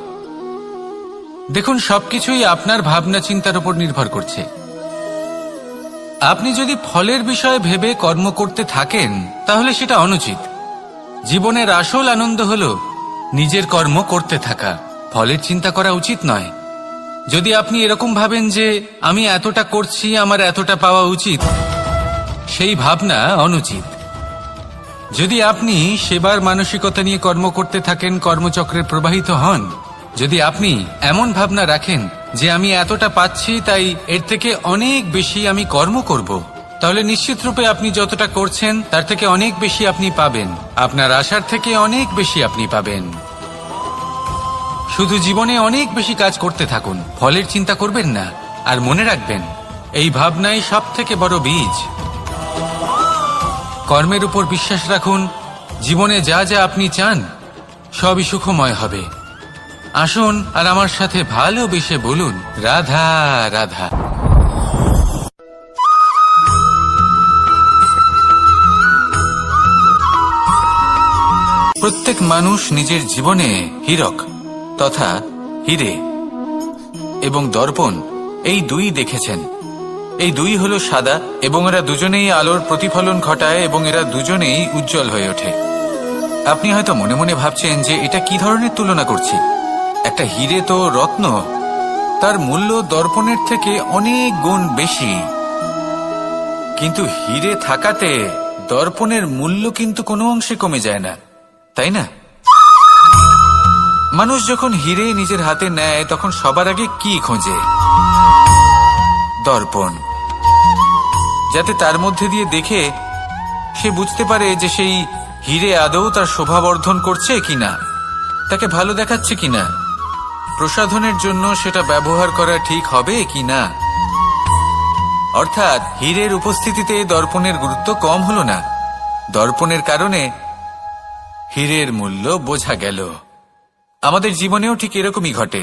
[SPEAKER 1] দেখুন, সবকিছুই আপনার ভাবনা চিন্তার উপর নির্ভর করছে। আপনি যদি ফলের বিষয়ে ভেবে কর্ম করতে থাকেন তাহলে সেটা অনুচিত। জীবনের আসল আনন্দ হলো নিজের কর্ম করতে থাকা, ফলের চিন্তা করা উচিত নয়। যদি আপনি এরকম ভাবেন যে আমি এতটা করছি, আমার এতটা পাওয়া উচিত, সেই ভাবনা অনুচিত। যদি আপনি সেবার মানসিকতা নিয়ে কর্ম করতে থাকেন, কর্মচক্রে প্রবাহিত হন, যদি আপনি এমন ভাবনা রাখেন যে আমি এতটা পাচ্ছি তাই এর থেকে অনেক বেশি আমি কর্ম করব, তাহলে নিশ্চিত রূপে আপনি যতটা করছেন তার থেকে অনেক বেশি আপনি পাবেন, আপনার আশার থেকে অনেক বেশি আপনি পাবেন। শুধু জীবনে অনেক বেশি কাজ করতে থাকুন, ফলের চিন্তা করবেন না। আর মনে রাখবেন, এই ভাবনাই সব থেকে বড় বীজ। কর্মের উপর বিশ্বাস রাখুন, জীবনে যা যা আপনি চান সবই সুখময় হবে। আসুন আর আমার সাথে ভালোবেসে বলুন, রাধা রাধা। প্রত্যেক মানুষ নিজের জীবনে হীরক তথা হীরে এবং দর্পণ এই দুই দেখেছেন। এই দুই হলো সাদা এবং এরা দুজনেই আলোর প্রতিফলন ঘটায় এবং এরা দুজনেই উজ্জ্বল হয়ে ওঠে। আপনি হয়তো মনে মনে ভাবছেন যে এটা কি ধরনের তুলনা করছি। একটা হীরে তো রত্ন, তার মূল্য দর্পণের থেকে অনেক গুণ বেশি। কিন্তু হীরে থাকাতে দর্পণের মূল্য কিন্তু কোনো অংশে কমে যায় না, তাই না? মানুষ যখন হীরে নিজের হাতে নেয় তখন সবার আগে কি খোঁজে? দর্পণ, যাতে তার মধ্যে দিয়ে দেখে সে বুঝতে পারে যে সেই হীরে আদৌ তার শোভাবর্ধন করছে কিনা, তাকে ভালো দেখাচ্ছে কিনা, প্রসাধনের জন্য সেটা ব্যবহার করা ঠিক হবে কিনা। অর্থাৎ হীরের উপস্থিতিতে দর্পণের গুরুত্ব কম হলো না, দর্পণের কারণে হীরের মূল্য বোঝা গেল। আমাদের জীবনেও ঠিক এরকমই ঘটে।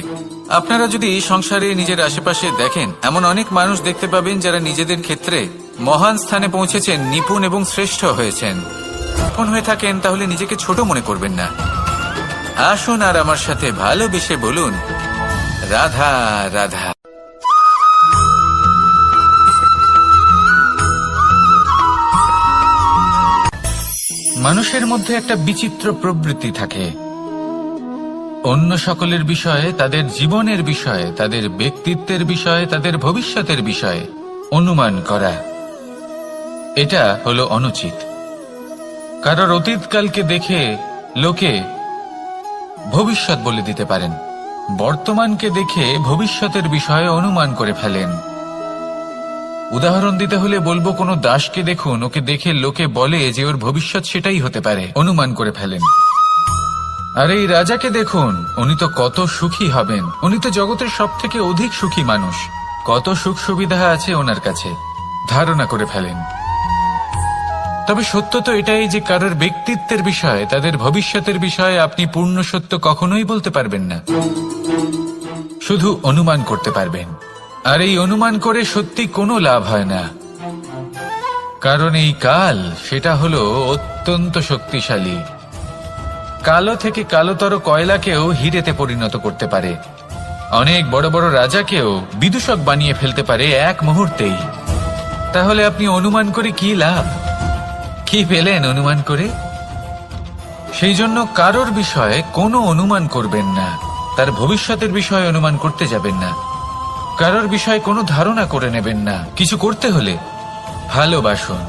[SPEAKER 1] আপনারা যদি সংসারে নিজের আশেপাশে দেখেন, এমন অনেক মানুষ দেখতে পাবেন যারা নিজেদের ক্ষেত্রে মহান স্থানে পৌঁছেছেন, নিপুণ এবং শ্রেষ্ঠ হয়েছেন। আপন হয়ে থাকেন তাহলে নিজেকে ছোট মনে করবেন না। আসুন আর আমার সাথে ভালোবেসে বলুন, রাধা রাধা। মানুষের মধ্যে একটা বিচিত্র প্রবৃত্তি থাকে, অন্য সকলের বিষয়ে, তাদের জীবনের বিষয়ে, তাদের ব্যক্তিত্বের বিষয়ে, তাদের ভবিষ্যতের বিষয়ে অনুমান করা। এটা হলো অনুচিত। কারোর অতীতকালকে দেখে লোকে ভবিষ্যৎ বলে দিতে পারেন, বর্তমানকে দেখে ভবিষ্যতের বিষয়ে অনুমান করে ফেলেন। উদাহরণ দিতে হলে বলবো, কোনো দাসকে দেখুন, ওকে দেখে লোকে বলে যে ওর ভবিষ্যৎ সেটাই হতে পারে, অনুমান করে ফেলেন। আর এই রাজাকে দেখুন, উনি তো কত সুখী হবেন, উনি তো জগতের সব থেকে অধিক সুখী মানুষ, কত সুখ সুবিধা আছে ওনার কাছে, ধারণা করে ফেলেন। তবে সত্য তো এটাই যে কারোর ব্যক্তিত্বের বিষয়ে, তাদের ভবিষ্যতের বিষয়ে আপনি পূর্ণ সত্য কখনোই বলতে পারবেন না, শুধু অনুমান করতে পারবেন। আর এই অনুমান করে সত্যি কোনো লাভ হয় না, কারণ এই কাল সেটা হলো অত্যন্ত শক্তিশালী। কালো থেকে কালোতর কয়লাকেও হীরেতে পরিণত করতে পারে, অনেক বড় বড় রাজাকেও বিদূষক বানিয়ে ফেলতে পারে এক মুহূর্তেই। তাহলে আপনি অনুমান করে কি লাভ? কি পেলেন অনুমান করে? সেই জন্য কারোর বিষয়ে কোনো অনুমান করবেন না, তার ভবিষ্যতের বিষয়ে অনুমান করতে যাবেন না, কারোর বিষয়ে কোনো ধারণা করে নেবেন না। কিছু করতে হলে ভালোবাসুন,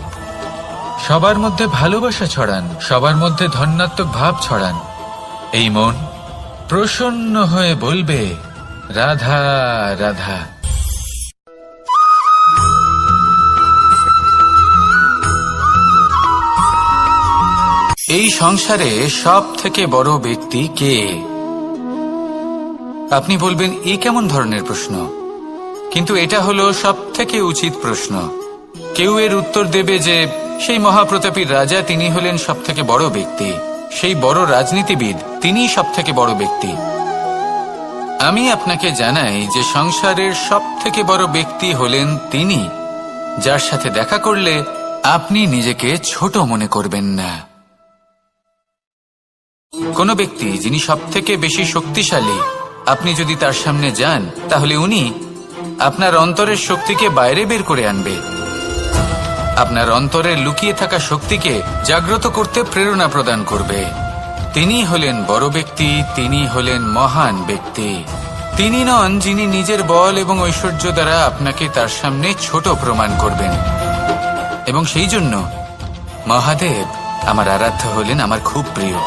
[SPEAKER 1] সবার মধ্যে ভালোবাসা ছড়ান, সবার মধ্যে ধন্যাত্মক ভাব ছড়ান। এই মন প্রসন্ন হয়ে বলবে, রাধা রাধা। এই সংসারে সব থেকে বড় ব্যক্তি কে? আপনি বলবেন, এ কেমন ধরনের প্রশ্ন? কিন্তু এটা হলো সব থেকে উচিত প্রশ্ন। কেউ এর উত্তর দেবে যে সেই মহাপ্রতাপী রাজা, তিনি হলেন সব থেকে বড় ব্যক্তি, সেই বড় রাজনীতিবিদ, তিনিই সব থেকে বড় ব্যক্তি। আমি আপনাকে জানাই যে সংসারের সব থেকে বড় ব্যক্তি হলেন তিনি, যার সাথে দেখা করলে আপনি নিজেকে ছোট মনে করবেন না। কোন ব্যক্তি যিনি সব থেকে বেশি শক্তিশালী আপনি যদি তার সামনে যান তাহলে উনি আপনার অন্তরের শক্তিকে বাইরে বের করে আনবে, আপনার অন্তরে লুকিয়ে থাকা শক্তিকে জাগ্রত করতে প্রেরণা প্রদান করবে। তিনি হলেন বড় ব্যক্তি, তিনি হলেন মহান ব্যক্তি। তিনি নন যিনি নিজের বল এবং ঐশ্বর্য দ্বারা আপনাকে তার সামনে ছোট প্রমাণ করবেন। এবং সেই জন্য মহাদেব আমার আরাধ্য হলেন আমার খুব প্রিয়।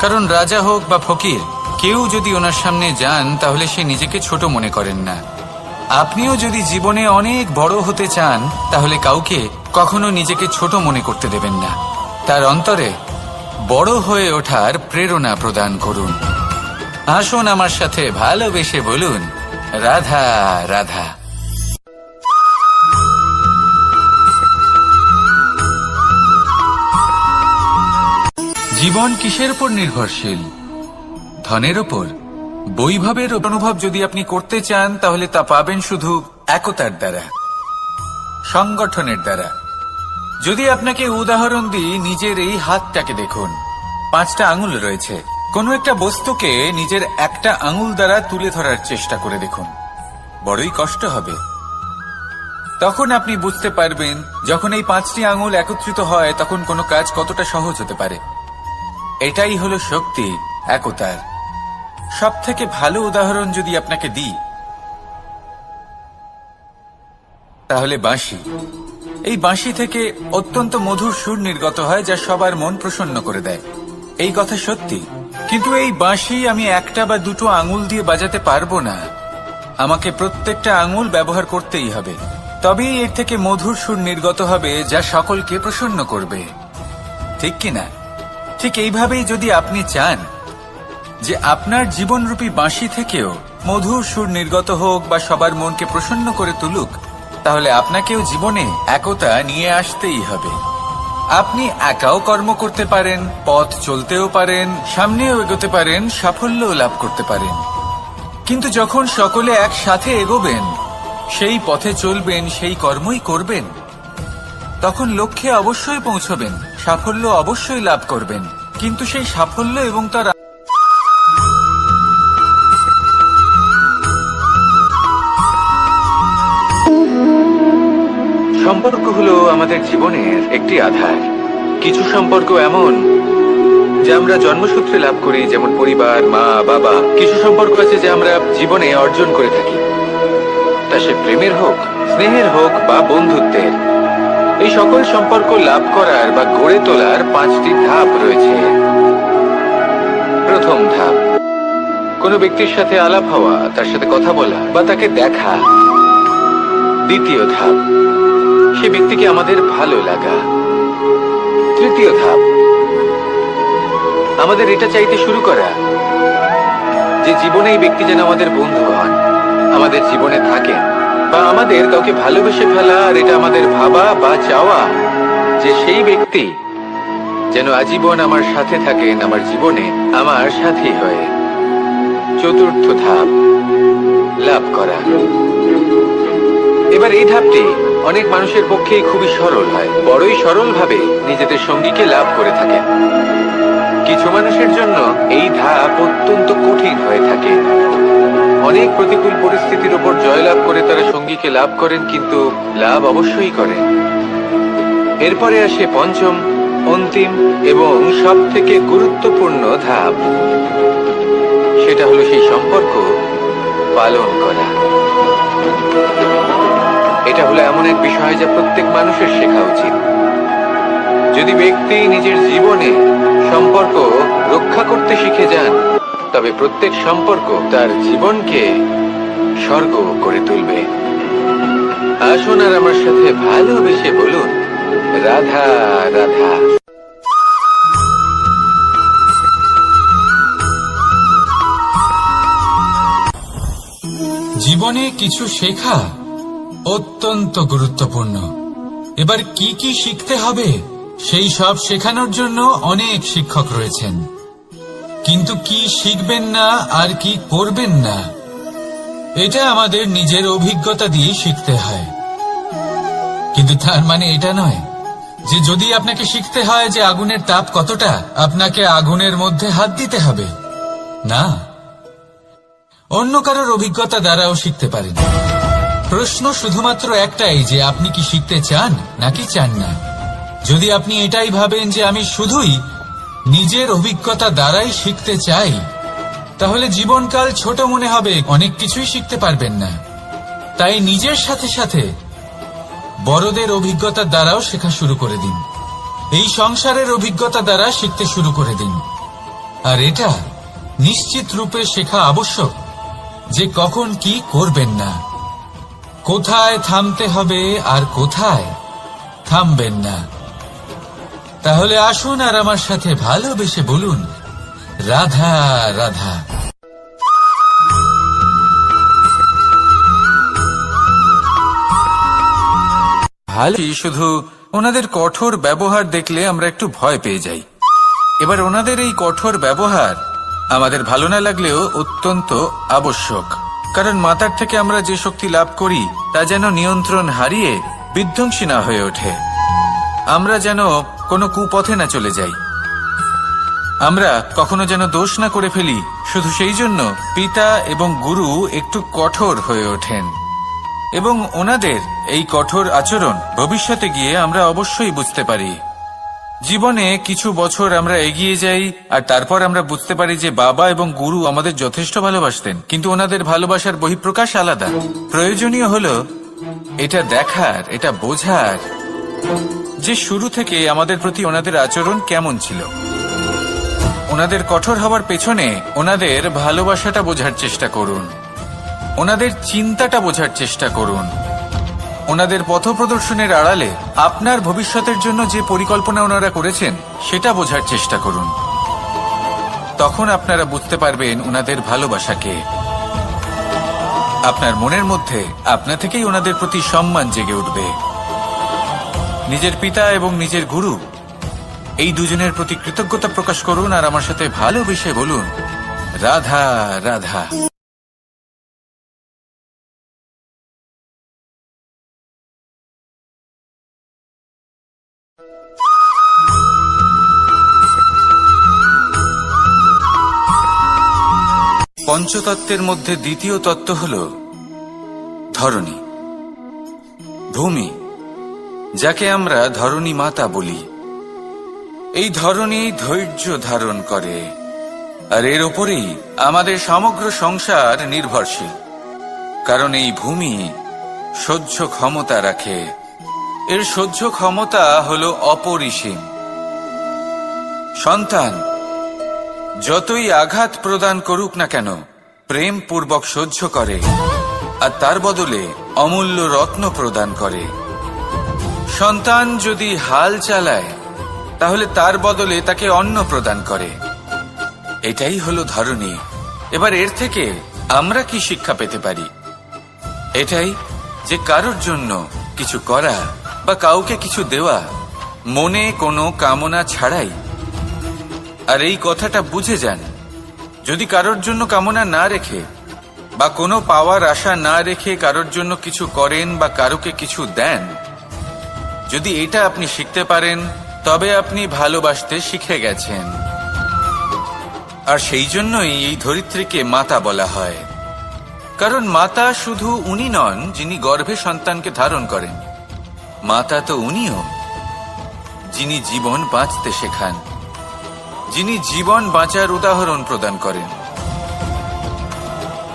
[SPEAKER 1] কারণ রাজা হোক বা ফকির, কেউ যদি ওনার সামনে যান তাহলে সে নিজেকে ছোট মনে করেন না। আপনিও যদি জীবনে অনেক বড় হতে চান তাহলে কাউকে কখনো নিজেকে ছোট মনে করতে দেবেন না। তার অন্তরে বড় হয়ে ওঠার প্রেরণা প্রদান করুন। আসুন আমার সাথে ভালোবেসে বলুন, রাধা রাধা। জীবন কিসের উপর নির্ভরশীল? ধনের ওপর। বৈভবের অনুভব যদি আপনি করতে চান তাহলে তা পাবেন শুধু একতার দ্বারা, সংগঠনের দ্বারা। যদি আপনাকে উদাহরণ দিই, নিজের এই হাতটাকে দেখুন, 5টা আঙুল রয়েছে। কোনো একটা বস্তুকে নিজের একটা আঙুল দ্বারা তুলে ধরার চেষ্টা করে দেখুন, বড়ই কষ্ট হবে। তখন আপনি বুঝতে পারবেন যখন এই 5টি আঙুল একত্রিত হয় তখন কোনো কাজ কতটা সহজ হতে পারে। এটাই হলো শক্তি, একতার। সব থেকে ভালো উদাহরণ যদি আপনাকে দিই তাহলে বাঁশি। এই বাঁশি থেকে অত্যন্ত মধুর সুর নির্গত হয় যা সবার মন প্রসন্ন করে দেয়। এই কথা সত্যি। কিন্তু এই বাঁশি আমি একটা বা দুটো আঙুল দিয়ে বাজাতে পারবো না। আমাকে প্রত্যেকটা আঙুল ব্যবহার করতেই হবে, তবেই এর থেকে মধুর সুর নির্গত হবে যা সকলকে প্রসন্ন করবে, ঠিক কিনা? ঠিক এইভাবেই যদি আপনি চান যে আপনার জীবনরূপী বাঁশি থেকেও মধুর সুর নির্গত হোক বা সবার মনকে প্রসন্ন করে তুলুক, তাহলে আপনাকেও জীবনে একতা নিয়ে আসতেই হবে। আপনি একাও কর্ম করতে পারেন, পথ চলতেও পারেন, সামনেও এগোতে পারেন, সাফল্যও লাভ করতে পারেন। কিন্তু যখন সকলে একসাথে এগোবেন, সেই পথে চলবেন, সেই কর্মই করবেন, তখন লক্ষ্যে অবশ্যই পৌঁছবেন, সাফল্য অবশ্যই লাভ করবেন। কিন্তু সেই সাফল্য এবং তার সম্পর্ক হলো আমাদের জীবনের একটি আধার। কিছু সম্পর্ক এমন যা আমরা জন্মসূত্রে লাভ করি, যেমন পরিবার, মা, বাবা। কিছু সম্পর্ক আছে যা আমরা জীবনে অর্জন করে থাকি, তা সে প্রেমের হোক, স্নেহের হোক বা বন্ধুত্বের। এই সকল সম্পর্ক লাভ করার বা গড়ে তোলার 5টি ধাপ রয়েছে। প্রথম ধাপ, কোনো ব্যক্তির সাথে আলাপ হওয়া, তার সাথে কথা বলা বা তাকে দেখা। দ্বিতীয় ধাপ, সে ব্যক্তিকে আমাদের ভালো লাগা। তৃতীয় ধাপ, আমাদের এটা চাইতে শুরু করা যে জীবনে এই ব্যক্তি যেন আমাদের বন্ধু হন, আমাদের জীবনে থাকেন, বা আমাদের কাউকে ভালোবেসে ফেলা আর এটা আমাদের ভাবা বা চাওয়া যে সেই ব্যক্তি যেন আজীবন আমার সাথে থাকেন, আমার জীবনে আমার সাথী হয়ে। চতুর্থ ধাপ, লাভ করা। এবার এই ধাপটি অনেক মানুষের পক্ষেই খুবই সরল হয়, বড়ই সরলভাবে নিজেদের সঙ্গীকে লাভ করে থাকে। কিছু মানুষের জন্য এই ধাপ অত্যন্ত কঠিন হয়ে থাকে। অনেক প্রতিকূল পরিস্থিতির উপর জয়লাভ করে তারা সঙ্গীকে লাভ করেন, কিন্তু লাভ অবশ্যই করেন। এরপরে আসে পঞ্চম, অন্তিম এবং সব থেকে গুরুত্বপূর্ণ ধাপ। সেটা হলো সেই সম্পর্ক পালন করা। এটা হলো এমন এক বিষয় যা প্রত্যেক মানুষের শেখা উচিত। যদি ব্যক্তি নিজের জীবনে সম্পর্ক রক্ষা করতে শিখে যান, তবে প্রত্যেক সম্পর্ক তার জীবনকে স্বর্গ করে তুলবে। আসুন আর আমার সাথে ভালোবেসে বলুন, রাধা রাধা।
[SPEAKER 2] জীবনে কিছু শেখা অত্যন্ত গুরুত্বপূর্ণ। এবার কি কি শিখতে হবে সেই সব শেখানোর জন্য অনেক শিক্ষক রয়েছেন, কিন্তু কি শিখবেন না আর কি করবেন না এটা আমাদের নিজের অভিজ্ঞতা দিয়ে শিখতে হয়। কিন্তু তার মানে এটা নয় যে যদি আপনাকে শিখতে হয় যে আগুনের তাপ কতটা, আপনাকে আগুনের মধ্যে হাত দিতে হবে। না,
[SPEAKER 1] অন্য কারোর অভিজ্ঞতা দ্বারাও শিখতে পারেন। প্রশ্ন শুধুমাত্র একটাই যে আপনি কি শিখতে চান নাকি চান না। যদি আপনি এটাই ভাবেন যে আমি শুধুই নিজের অভিজ্ঞতা দ্বারাই শিখতে চাই, তাহলে জীবনকাল ছোট মনে হবে, অনেক কিছুই শিখতে পারবেন না। তাই নিজের সাথে সাথে বড়দের অভিজ্ঞতার দ্বারাও শেখা শুরু করে দিন। এই সংসারের অভিজ্ঞতা দ্বারা শিখতে শুরু করে দিন। আর এটা নিশ্চিত রূপে শেখা আবশ্যক যে কখন কি করবেন না, কোথায় থামতে হবে আর কোথায় থামবেন না। তাহলে আসুন আর আমার সাথে ভালোবেসে বলুন, রাধা রাধা। ভালো, শুধু ওনাদের কঠোর ব্যবহার দেখলে আমরা একটু ভয় পেয়ে যাই। এবার ওনাদের এই কঠোর ব্যবহার আমাদের ভালো না লাগলেও অত্যন্ত আবশ্যক, কারণ মাতার থেকে আমরা যে শক্তি লাভ করি তা যেন নিয়ন্ত্রণ হারিয়ে বিধ্বংসী না হয়ে ওঠে। আমরা যেন কোনো কুপথে না চলে যাই, আমরা কখনো যেন দোষ না করে ফেলি। শুধু সেই জন্য পিতা এবং গুরু একটু কঠোর হয়ে ওঠেন, এবং ওনাদের এই কঠোর আচরণ ভবিষ্যতে গিয়ে আমরা অবশ্যই বুঝতে পারি। জীবনে কিছু বছর আমরা এগিয়ে যাই আর তারপর আমরা বুঝতে পারি যে বাবা এবং গুরু আমাদের যথেষ্ট ভালোবাসতেন, কিন্তু ওনাদের ভালোবাসার বহিঃপ্রকাশ আলাদা। প্রয়োজনীয় হলো এটা দেখার, এটা বোঝার যে শুরু থেকে আমাদের প্রতি ওনাদের আচরণ কেমন ছিল। ওনাদের কঠোর হওয়ার পেছনে ওনাদের ভালোবাসাটা বোঝার চেষ্টা করুন, ওনাদের চিন্তাটা বোঝার চেষ্টা করুন, ওনাদের পথপ্রদর্শনের আড়ালে আপনার ভবিষ্যতের জন্য যে পরিকল্পনা ওনারা করেছেন সেটা বোঝার চেষ্টা করুন। তখন আপনারা বুঝতে পারবেন ওনাদের ভালোবাসাকে। আপনার মনের মধ্যে আপনা থেকেই ওনাদের প্রতি সম্মান জেগে উঠবে। নিজের পিতা এবং নিজের গুরু এই দুজনের প্রতি কৃতজ্ঞতা প্রকাশ করুন আর আমার সাথে ভালোবেসে বলুন, রাধা রাধা। পঞ্চতত্ত্বের মধ্যে দ্বিতীয় তত্ত্ব হল ধরণী, ভূমি, যাকে আমরা ধরণী মাতা বলি। এই ধরণী ধৈর্য ধারণ করে, আর এর ওপরেই আমাদের সমগ্র সংসার নির্ভরশীল। কারণ এই ভূমি সহ্য ক্ষমতা রাখে, এর সহ্য ক্ষমতা হল অপরিসীম। সন্তান যতই আঘাত প্রদান করুক না কেন প্রেম পূর্বক সহ্য করে, আর তার বদলে অমূল্য রত্ন প্রদান করে। সন্তান যদি হাল চালায় তাহলে তার বদলে তাকে অন্ন প্রদান করে। এটাই হলো ধরণী। এবার এর থেকে আমরা কি শিক্ষা পেতে পারি? এটাই যে কারোর জন্য কিছু করা বা কাউকে কিছু দেওয়া মনে কোনো কামনা ছাড়াই। আর এই কথাটা বুঝে যান, যদি কারোর জন্য কামনা না রেখে বা কোনো পাওয়ার আশা না রেখে কারোর জন্য কিছু করেন বা কারোকে কিছু দেন, যদি এটা আপনি শিখতে পারেন তবে আপনি ভালোবাসতে শিখে গেছেন। আর সেই জন্যই এই ধরিত্রীকে মাতা বলা হয়। কারণ মাতা শুধু উনি নন যিনি গর্ভে সন্তানকে ধারণ করেন, মাতা তো উনিও যিনি জীবন বাঁচতে শেখান, যিনি জীবন বাঁচার উদাহরণ প্রদান করেন।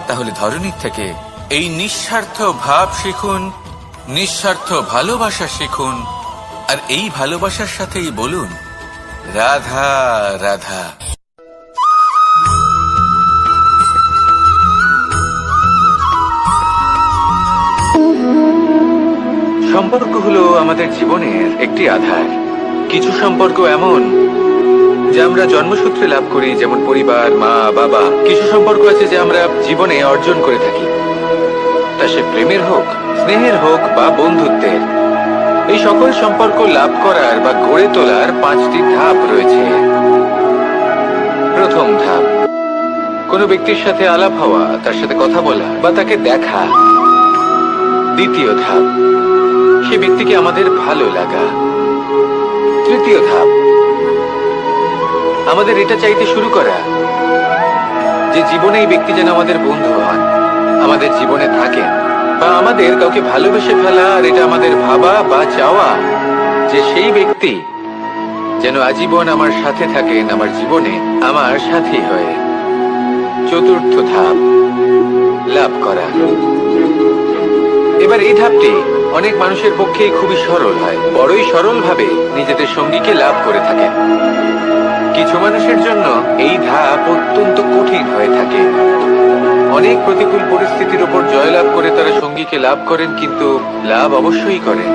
[SPEAKER 1] তাহলে ধরণীর থেকে এই নিঃস্বার্থ ভাব শিখুন, নিঃস্বার্থ ভালোবাসা শিখুন, আর এই ভালোবাসার সাথেই বলুন, রাধা রাধা। সম্পর্ক হলো আমাদের জীবনের একটি আধার। কিছু সম্পর্ক এমন যা আমরা জন্মসূত্রে লাভ করি, যেমন পরিবার, মা, বাবা। কিছু সম্পর্ক আছে যে আমরা জীবনে অর্জন করে থাকি, তা সে প্রেমের হোক, স্নেহের হোক বা বন্ধুত্বের। এই সকল সম্পর্ক লাভ করার বা গড়ে তোলার 5টি ধাপ রয়েছে। প্রথম ধাপ, কোনো ব্যক্তির সাথে আলাপ হওয়া, তার সাথে কথা বলা বা তাকে দেখা। দ্বিতীয় ধাপ, সে ব্যক্তিকে আমাদের ভালো লাগা। তৃতীয় ধাপ, আমাদের এটা চাইতে শুরু করা যে জীবনে এই ব্যক্তি যেন আমাদের বন্ধু হন, আমাদের জীবনে থাকেন, বা আমাদের কাউকে ভালোবেসে ফেলা, আর এটা আমাদের ভাবা বা চাওয়া যে সেই ব্যক্তি যেন আজীবন আমার সাথে থাকেন, আমার জীবনে আমার সাথী হয়ে। চতুর্থ ধাপ, লাভ করা। এবার এই ধাপটি অনেক মানুষের পক্ষেই খুবই সরল হয়, বড়ই সরল ভাবে নিজেদের সঙ্গীকে লাভ করে থাকেন। কিছু মানুষের জন্য এই ধাপ অত্যন্ত কঠিন হয়ে থাকে। অনেক প্রতিকূল পরিস্থিতির উপর জয়লাভ করে তারা সঙ্গীকে লাভ করেন, কিন্তু লাভ অবশ্যই করেন।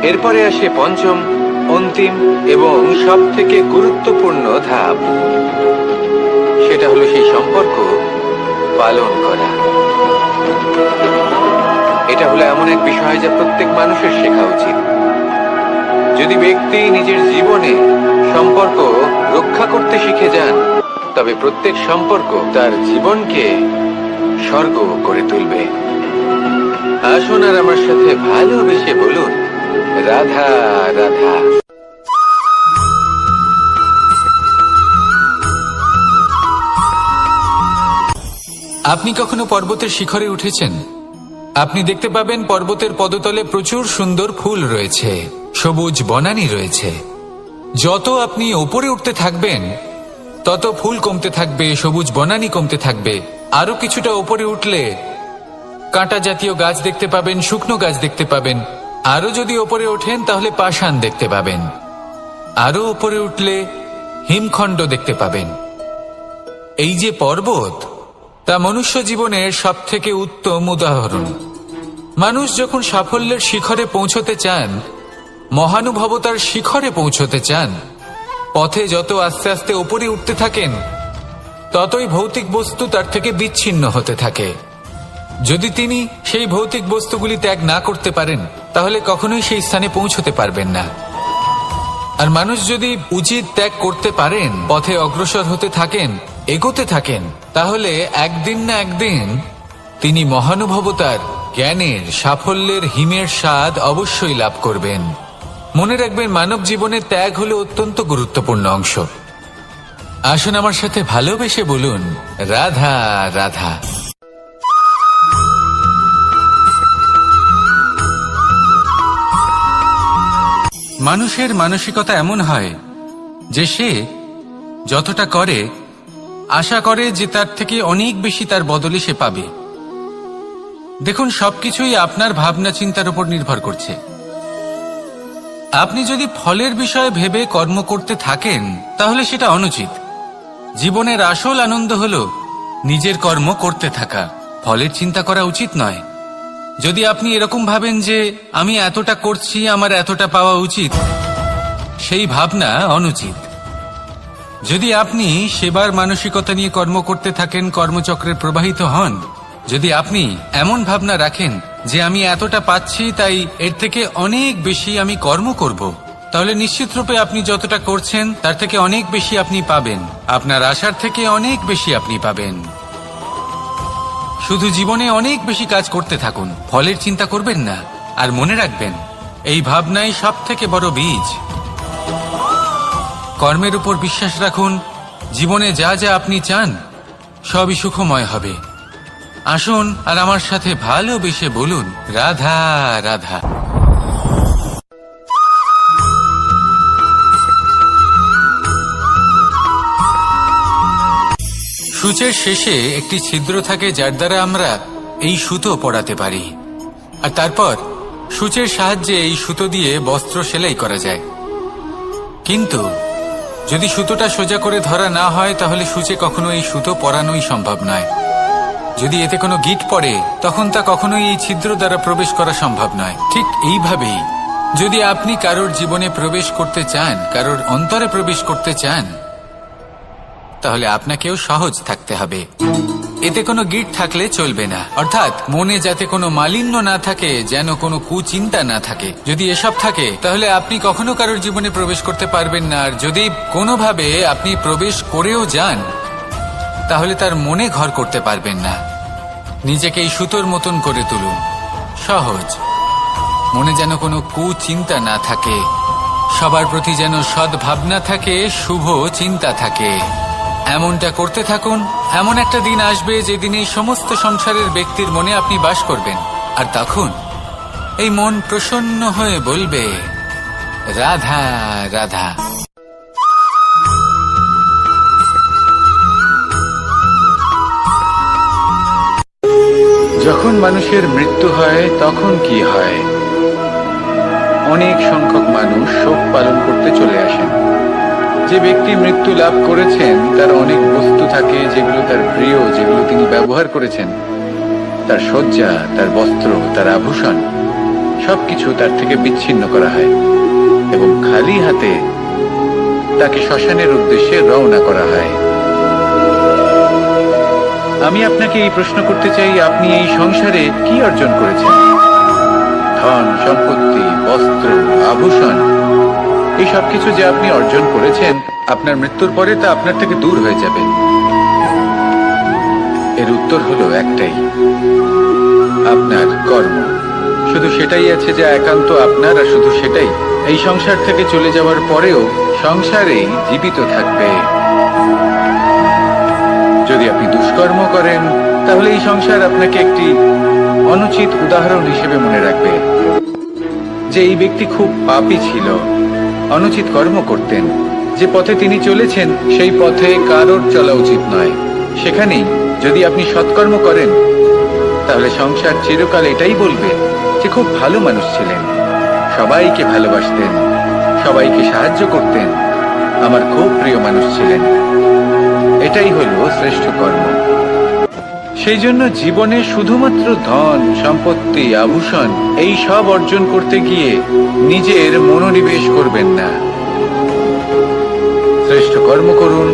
[SPEAKER 1] এরপরে আসে পঞ্চম, অন্তিম এবং সব থেকে গুরুত্বপূর্ণ ধাপ। সেটা হলো সেই সম্পর্ক পালন করা। এটা হলো এমন এক বিষয় যা প্রত্যেক মানুষের শেখা উচিত। যদি ব্যক্তি নিজের জীবনে সম্পর্ক রক্ষা করতে শিখে যান, তবে প্রত্যেক সম্পর্ক তার জীবনকে স্বর্গ করে তুলবে। আসুন আর আমার সাথে ভালোবেসে বলুন, রাধা রাধা। আপনি কখনো পর্বতের শিখরে উঠেছেন? আপনি দেখতে পাবেন পর্বতের পদতলে প্রচুর সুন্দর ফুল রয়েছে, সবুজ বনানী রয়েছে। যত আপনি উপরে উঠতে থাকবেন তত ফুল কমতে থাকবে, সবুজ বনানী কমতে থাকবে। আরো কিছুটা উপরে উঠলে কাঁটা জাতীয় গাছ দেখতে পাবেন, শুকনো গাছ দেখতে পাবেন। আরো যদি উপরে ওঠেন তাহলে পাষাণ দেখতে পাবেন। আরো উপরে উঠলে হিমখণ্ড দেখতে পাবেন। এই যে পর্বত, তা মনুষ্য জীবনের সব থেকে উত্তম উদাহরণ। মানুষ যখন সাফল্যের শিখরে পৌঁছতে চান, মহানুভবতার শিখরে পৌঁছতে চান, পথে যত আস্তে আস্তে উপরে উঠতে থাকেন, ততই ভৌতিক বস্তু তার থেকে বিচ্ছিন্ন হতে থাকে। যদি তিনি সেই ভৌতিক বস্তুগুলি ত্যাগ না করতে পারেন, তাহলে কখনোই সেই স্থানে পৌঁছতে পারবেন না। আর মানুষ যদি উচিত ত্যাগ করতে পারেন, পথে অগ্রসর হতে থাকেন, এগোতে থাকেন, তাহলে একদিন না একদিন তিনি মহানুভবতার, জ্ঞানের, সাফল্যের হিমের স্বাদ অবশ্যই লাভ করবেন। মনে রাখবেন, মানব জীবনে ত্যাগ হলো অত্যন্ত গুরুত্বপূর্ণ অংশ। আসুন আমার সাথে ভালোবেসে বলুন, রাধা রাধা। মানুষের মানসিকতা এমন হয় যে সে যতটা করে আশা করে যে তার থেকে অনেক বেশি তার বদলে সে পাবে। দেখুন, সবকিছুই আপনার ভাবনা চিন্তার উপর নির্ভর করছে। আপনি যদি ফলের বিষয়ে ভেবে কর্ম করতে থাকেন, তাহলে সেটা অনুচিত। জীবনের আসল আনন্দ হলো নিজের কর্ম করতে থাকা, ফলের চিন্তা করা উচিত নয়। যদি আপনি এরকম ভাবেন যে আমি এতটা করছি, আমার এতটা পাওয়া উচিত, সেই ভাবনা অনুচিত। যদি আপনি সেবার মানসিকতা নিয়ে কর্ম করতে থাকেন, কর্মচক্রে প্রবাহিত হন, যদি আপনি এমন ভাবনা রাখেন যে আমি এতটা পাচ্ছি, তাই এর থেকে অনেক বেশি আমি কর্ম করব, তাহলে নিশ্চিতরূপে আপনি যতটা করছেন তার থেকে অনেক বেশি আপনি পাবেন। আপনার আশার থেকে অনেক বেশি আপনি পাবেন। শুধু জীবনে অনেক বেশি কাজ করতে থাকুন, ফলের চিন্তা করবেন না। আর মনে রাখবেন, এই ভাবনাই সব থেকে বড় বীজ। কর্মের উপর বিশ্বাস রাখুন। জীবনে যা যা আপনি চান সবই সুখময় হবে। আসুন আর আমার সাথে ভালোবেসে বলুন, রাধা রাধা। সূচের শেষে একটি ছিদ্র থাকে, যার দ্বারা আমরা এই সুতো পরাতে পারি। আর তারপর সূচের সাহায্যে এই সুতো দিয়ে বস্ত্র সেলাই করা যায়। কিন্তু যদি সুতোটা সোজা করে ধরা না হয়, তাহলে সূচে কখনো এই সুতো পরানোই সম্ভব নয়। যদি এতে কোনো গিঁট পড়ে, তখন তা কখনোই এই ছিদ্র দ্বারা প্রবেশ করা সম্ভব নয়। ঠিক এইভাবেই যদি আপনি কারোর জীবনে প্রবেশ করতে চান, কারোর অন্তরে প্রবেশ করতে চান, তাহলে আপনাকেও সহজ থাকতে হবে। এতে কোনো গিঁট থাকলে চলবে না, অর্থাৎ মনে যাতে কোনো মালিন্য না থাকে, যেন কোনো কুচিন্তা না থাকে। যদি এসব থাকে, তাহলে আপনি কখনো কারোর জীবনে প্রবেশ করতে পারবেন না। আর যদি কোনোভাবে আপনি প্রবেশ করেও যান, তাহলে তার মনে ঘর করতে পারবেন না। নিজেকে এই সুতোর মতন করে তুলুন, সহজ। মনে যেন কোনো কুচিন্তা না থাকে, সবার প্রতি যেন সদ্ভাবনা থাকে, শুভ চিন্তা থাকে। এমনটা করতে থাকুন। এমন একটা দিন আসবে যেদিন এই সমস্ত সংসারের ব্যক্তির মনে আপনি বাস করবেন, আর তখন এই মন প্রসন্ন হয়ে বলবে, রাধা রাধা। যখন মানুষের মৃত্যু হয় তখন কি হয়? অনেক সংখ্যক মানুষ শোক পালন করতে চলে আসেন। যে ব্যক্তি মৃত্যু লাভ করেছেন তার অনেক বস্তু থাকে যেগুলো তার প্রিয়, যেগুলো তিনি ব্যবহার করেছেন। তার শয্যা, তার বস্ত্র, তার আভূষণ সবকিছু তার থেকে বিচ্ছিন্ন করা হয় এবং খালি হাতে তাকে শ্মশানের উদ্দেশ্যে রওনা করা হয়। আমি আপনাকে এই প্রশ্ন করতে চাই, আপনি এই সংসারে কি অর্জন করেছেন? ধন সম্পত্তি, বস্ত্র, আভূষণ, এই সবকিছু যে আপনি অর্জন করেছেন, আপনার মৃত্যুর পরে তা আপনার থেকে দূর হয়ে যাবে। এর উত্তর হলো একটাই, আপনার কর্ম। শুধু সেটাই আছে যা একান্ত আপনার, আর শুধু সেটাই এই সংসার থেকে চলে যাওয়ার পরেও সংসারেই জীবিত থাকবে। যদি আপনি দুষ্কর্ম করেন তাহলে এই সংসার আপনাকে একটি অনুচিত উদাহরণ হিসেবে মনে রাখবে যে এই ব্যক্তি খুব পাপী ছিল, অনুচিত কর্ম করতেন। যে পথে তিনি চলেছেন সেই পথে কারোর চলা উচিত নয়। সেখানেই যদি আপনি সৎকর্ম করেন তাহলে সংসার চিরকাল এটাই বলবে যে খুব ভালো মানুষ ছিলেন, সবাইকে ভালোবাসতেন, সবাইকে সাহায্য করতেন, আমার খুব প্রিয় মানুষ ছিলেন। এটাই হলো শ্রেষ্ঠ কর্ম। সেই জন্য জীবনে শুধুমাত্র ধন সম্পত্তি, আভূষণ এই সব অর্জন করতে গিয়ে নিজের মনোনিবেশ করবেন না। শ্রেষ্ঠ কর্ম করুন।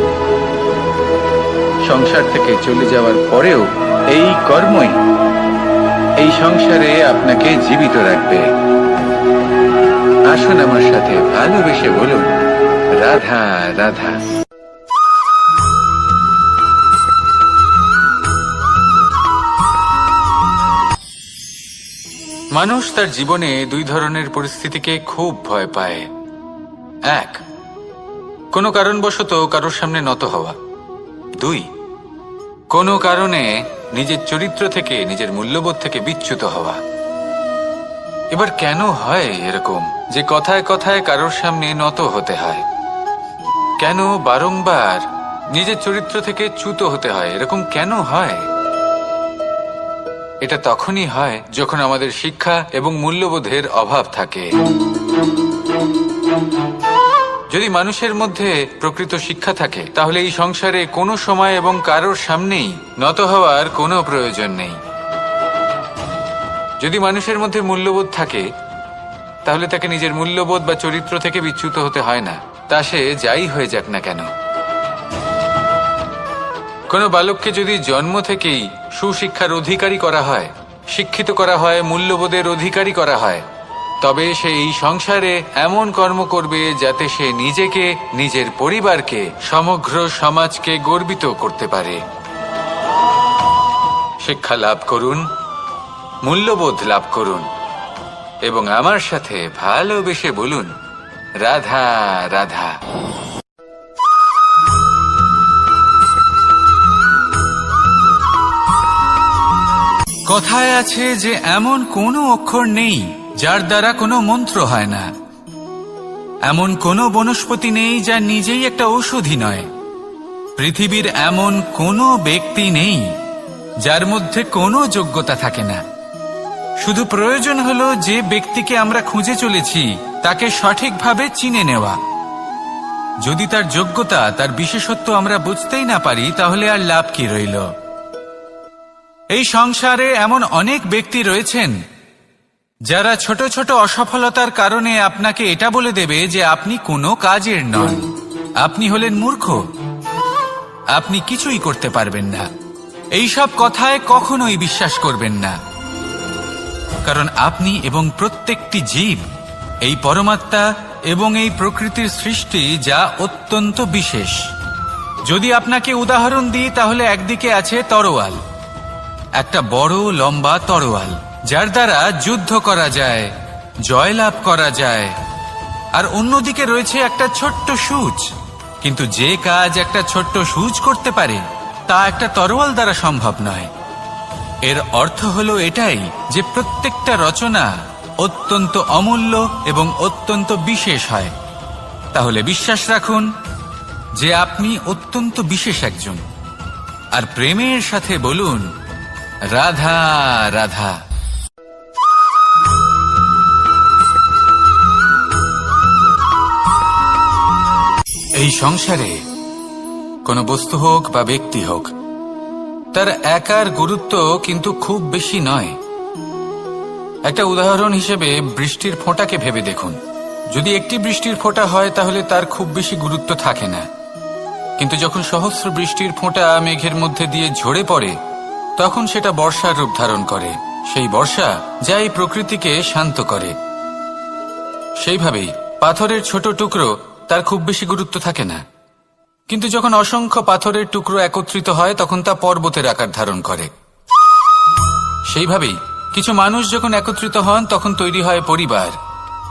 [SPEAKER 1] সংসার থেকে চলে যাওয়ার পরেও এই কর্মই এই সংসারে আপনাকে জীবিত রাখবে। আসুন আমার সাথে ভালোবেসে বলুন, রাধা রাধা। মানুষ তার জীবনে দুই ধরনের পরিস্থিতিকে খুব ভয় পায়। এক, কোনো কারণবশত কারোর সামনে নত হওয়া। দুই, কোনো কারণে নিজের চরিত্র থেকে, নিজের মূল্যবোধ থেকে বিচ্যুত হওয়া। এবার কেন হয় এরকম যে কথায় কথায় কারোর সামনে নত হতে হয়? কেন বারংবার নিজের চরিত্র থেকে চ্যুত হতে হয়? এরকম কেন হয়? এটা তখনই হয় যখন আমাদের শিক্ষা এবং মূল্যবোধের অভাব থাকে। যদি মানুষের মধ্যে প্রকৃত শিক্ষা থাকে তাহলে এই সংসারে কোনো সময় এবং কারোর সামনেই নত হওয়ার কোনো প্রয়োজন নেই। যদি মানুষের মধ্যে মূল্যবোধ থাকে তাহলে তাকে নিজের মূল্যবোধ বা চরিত্র থেকে বিচ্যুত হতে হয় না, তা সে যাই হয়ে যাক না কেন। কোনো বালককে যদি জন্ম থেকেই সুশিক্ষার অধিকারী করা হয়, শিক্ষিত করা হয়, মূল্যবোধের অধিকারী করা হয়, তবে সে এই সংসারে এমন কর্ম করবে যাতে সে নিজেকে, নিজের পরিবারকে, সমগ্র সমাজকে গর্বিত করতে পারে। শিক্ষা লাভ করুন, মূল্যবোধ লাভ করুন এবং আমার সাথে ভালোবেসে বলুন, রাধা রাধা। কথায় আছে যে এমন কোনো অক্ষর নেই যার দ্বারা কোনো মন্ত্র হয় না। এমন কোনো বনস্পতি নেই যা নিজেই একটা ঔষধি নয়। পৃথিবীর এমন কোনো ব্যক্তি নেই যার মধ্যে কোনো যোগ্যতা থাকে না। শুধু প্রয়োজন হলো যে ব্যক্তিকে আমরা খুঁজে চলেছি তাকে সঠিকভাবে চিনে নেওয়া। যদি তার যোগ্যতা, তার বিশেষত্ব আমরা বুঝতেই না পারি তাহলে আর লাভ কি রইল? এই সংসারে এমন অনেক ব্যক্তি রয়েছেন যারা ছোট ছোট অসফলতার কারণে আপনাকে এটা বলে দেবে যে আপনি কোনো কাজের নন, আপনি হলেন মূর্খ, আপনি কিছুই করতে পারবেন না। এইসব কথায় কখনোই বিশ্বাস করবেন না, কারণ আপনি এবং প্রত্যেকটি জীব এই পরমাত্মা এবং এই প্রকৃতির সৃষ্টি, যা অত্যন্ত বিশেষ। যদি আপনাকে উদাহরণ দিই তাহলে একদিকে আছে তরোয়াল, একটা বড় লম্বা তরোয়াল যার দ্বারা যুদ্ধ করা যায়, জয়লাভ করা যায়। আর অন্যদিকে রয়েছে একটা ছোট্ট সূচ কিন্তু যে কাজ একটা ছোট্ট সূচ করতে পারে তা একটা তরোয়াল দ্বারা সম্ভব নয়। এর অর্থ হলো এটাই যে প্রত্যেকটা রচনা অত্যন্ত অমূল্য এবং অত্যন্ত বিশেষ হয়। তাহলে বিশ্বাস রাখুন যে আপনি অত্যন্ত বিশেষ একজন, আর প্রেমের সাথে বলুন রাধা রাধা। এই সংসারে কোনো বস্তু হোক বা ব্যক্তি হোক, তার একার গুরুত্ব কিন্তু খুব বেশি নয়। একটা উদাহরণ হিসেবে বৃষ্টির ফোঁটাকে ভেবে দেখুন। যদি একটি বৃষ্টির ফোঁটা হয় তাহলে তার খুব বেশি গুরুত্ব থাকে না, কিন্তু যখন সহস্র বৃষ্টির ফোঁটা মেঘের মধ্যে দিয়ে ঝরে পড়ে তখন সেটা বর্ষার রূপ ধারণ করে। সেই বর্ষা যা এই প্রকৃতিকে শান্ত করে। সেইভাবেই পাথরের ছোট টুকরো তার খুব বেশি গুরুত্ব থাকে না, কিন্তু যখন অসংখ্য পাথরের টুকরো একত্রিত হয় তখন তা পর্বতের আকার ধারণ করে। সেইভাবেই কিছু মানুষ যখন একত্রিত হন তখন তৈরি হয় পরিবার,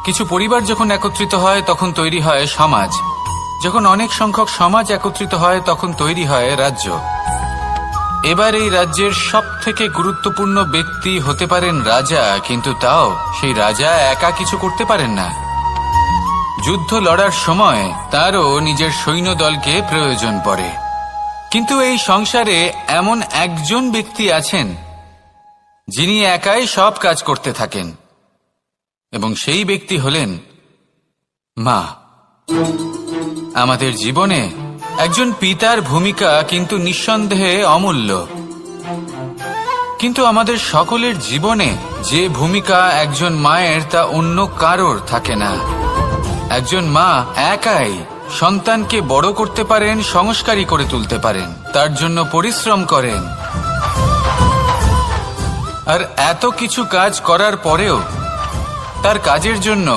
[SPEAKER 1] কিছু পরিবার যখন একত্রিত হয় তখন তৈরি হয় সমাজ, যখন অনেক সংখ্যক সমাজ একত্রিত হয় তখন তৈরি হয় রাজ্য। এবার এই রাজ্যের সবথেকে গুরুত্বপূর্ণ ব্যক্তি হতে পারেন রাজা, কিন্তু তাও সেই রাজা একা কিছু করতে পারেন না। যুদ্ধ লড়ার সময় তারও নিজের সৈন্যদলকে প্রয়োজন পড়ে। কিন্তু এই সংসারে এমন একজন ব্যক্তি আছেন যিনি একাই সব কাজ করতে থাকেন, এবং সেই ব্যক্তি হলেন মা। আমাদের জীবনে একজন পিতার ভূমিকা কিন্তু নিঃসন্দেহে অমূল্য, কিন্তু আমাদের সকলের জীবনে যে ভূমিকা একজন মায়ের তা অন্য কারোর থাকে না। একজন মা একাই সন্তানকে বড় করতে পারেন, সংস্কারী করে তুলতে পারেন, তার জন্য পরিশ্রম করেন। আর এত কিছু কাজ করার পরেও তার কাজের জন্য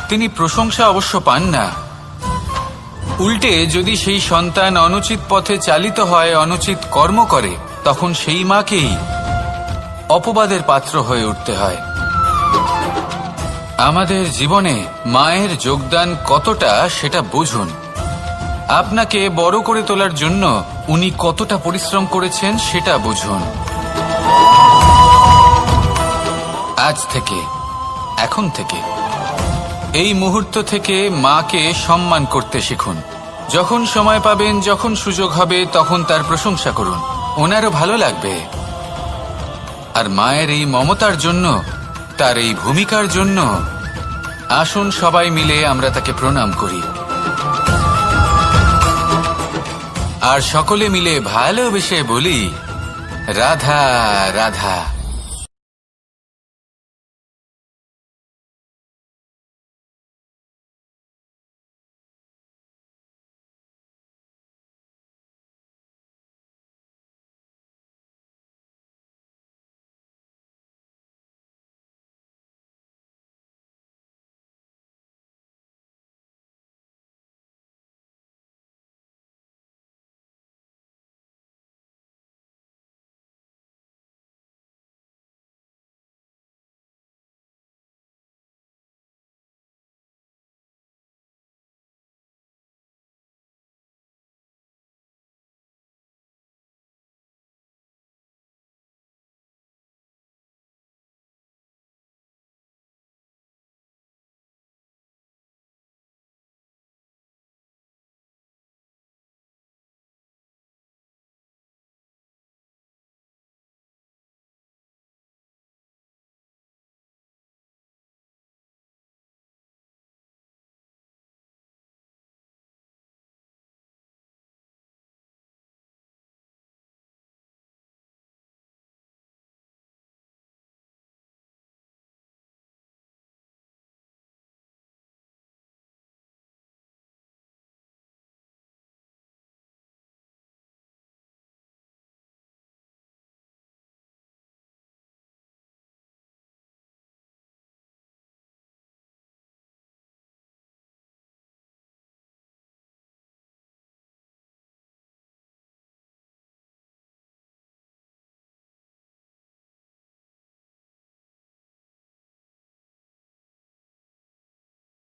[SPEAKER 1] তিনি প্রশংসা অবশ্য পান না। উল্টে যদি সেই সন্তান অনুচিত পথে চালিত হয়, অনুচিত কর্ম করে, তখন সেই মাকেই অপবাদের পাত্র হয়ে উঠতে হয়। আমাদের জীবনে মায়ের যোগদান কতটা সেটা বুঝুন। আপনাকে বড় করে তোলার জন্য উনি কতটা পরিশ্রম করেছেন সেটা বুঝুন। আজ থেকে, এখন থেকে, এই মুহূর্ত থেকে মাকে সম্মান করতে শিখুন। যখন সময় পাবেন, যখন সুযোগ হবে, তখন তার প্রশংসা করুন, ওনারও ভালো লাগবে। আর মায়ের এই মমতার জন্য, তার এই ভূমিকার জন্য আসুন সবাই মিলে আমরা তাকে প্রণাম করি, আর সকলে মিলে ভালোবেসে বলি রাধা রাধা।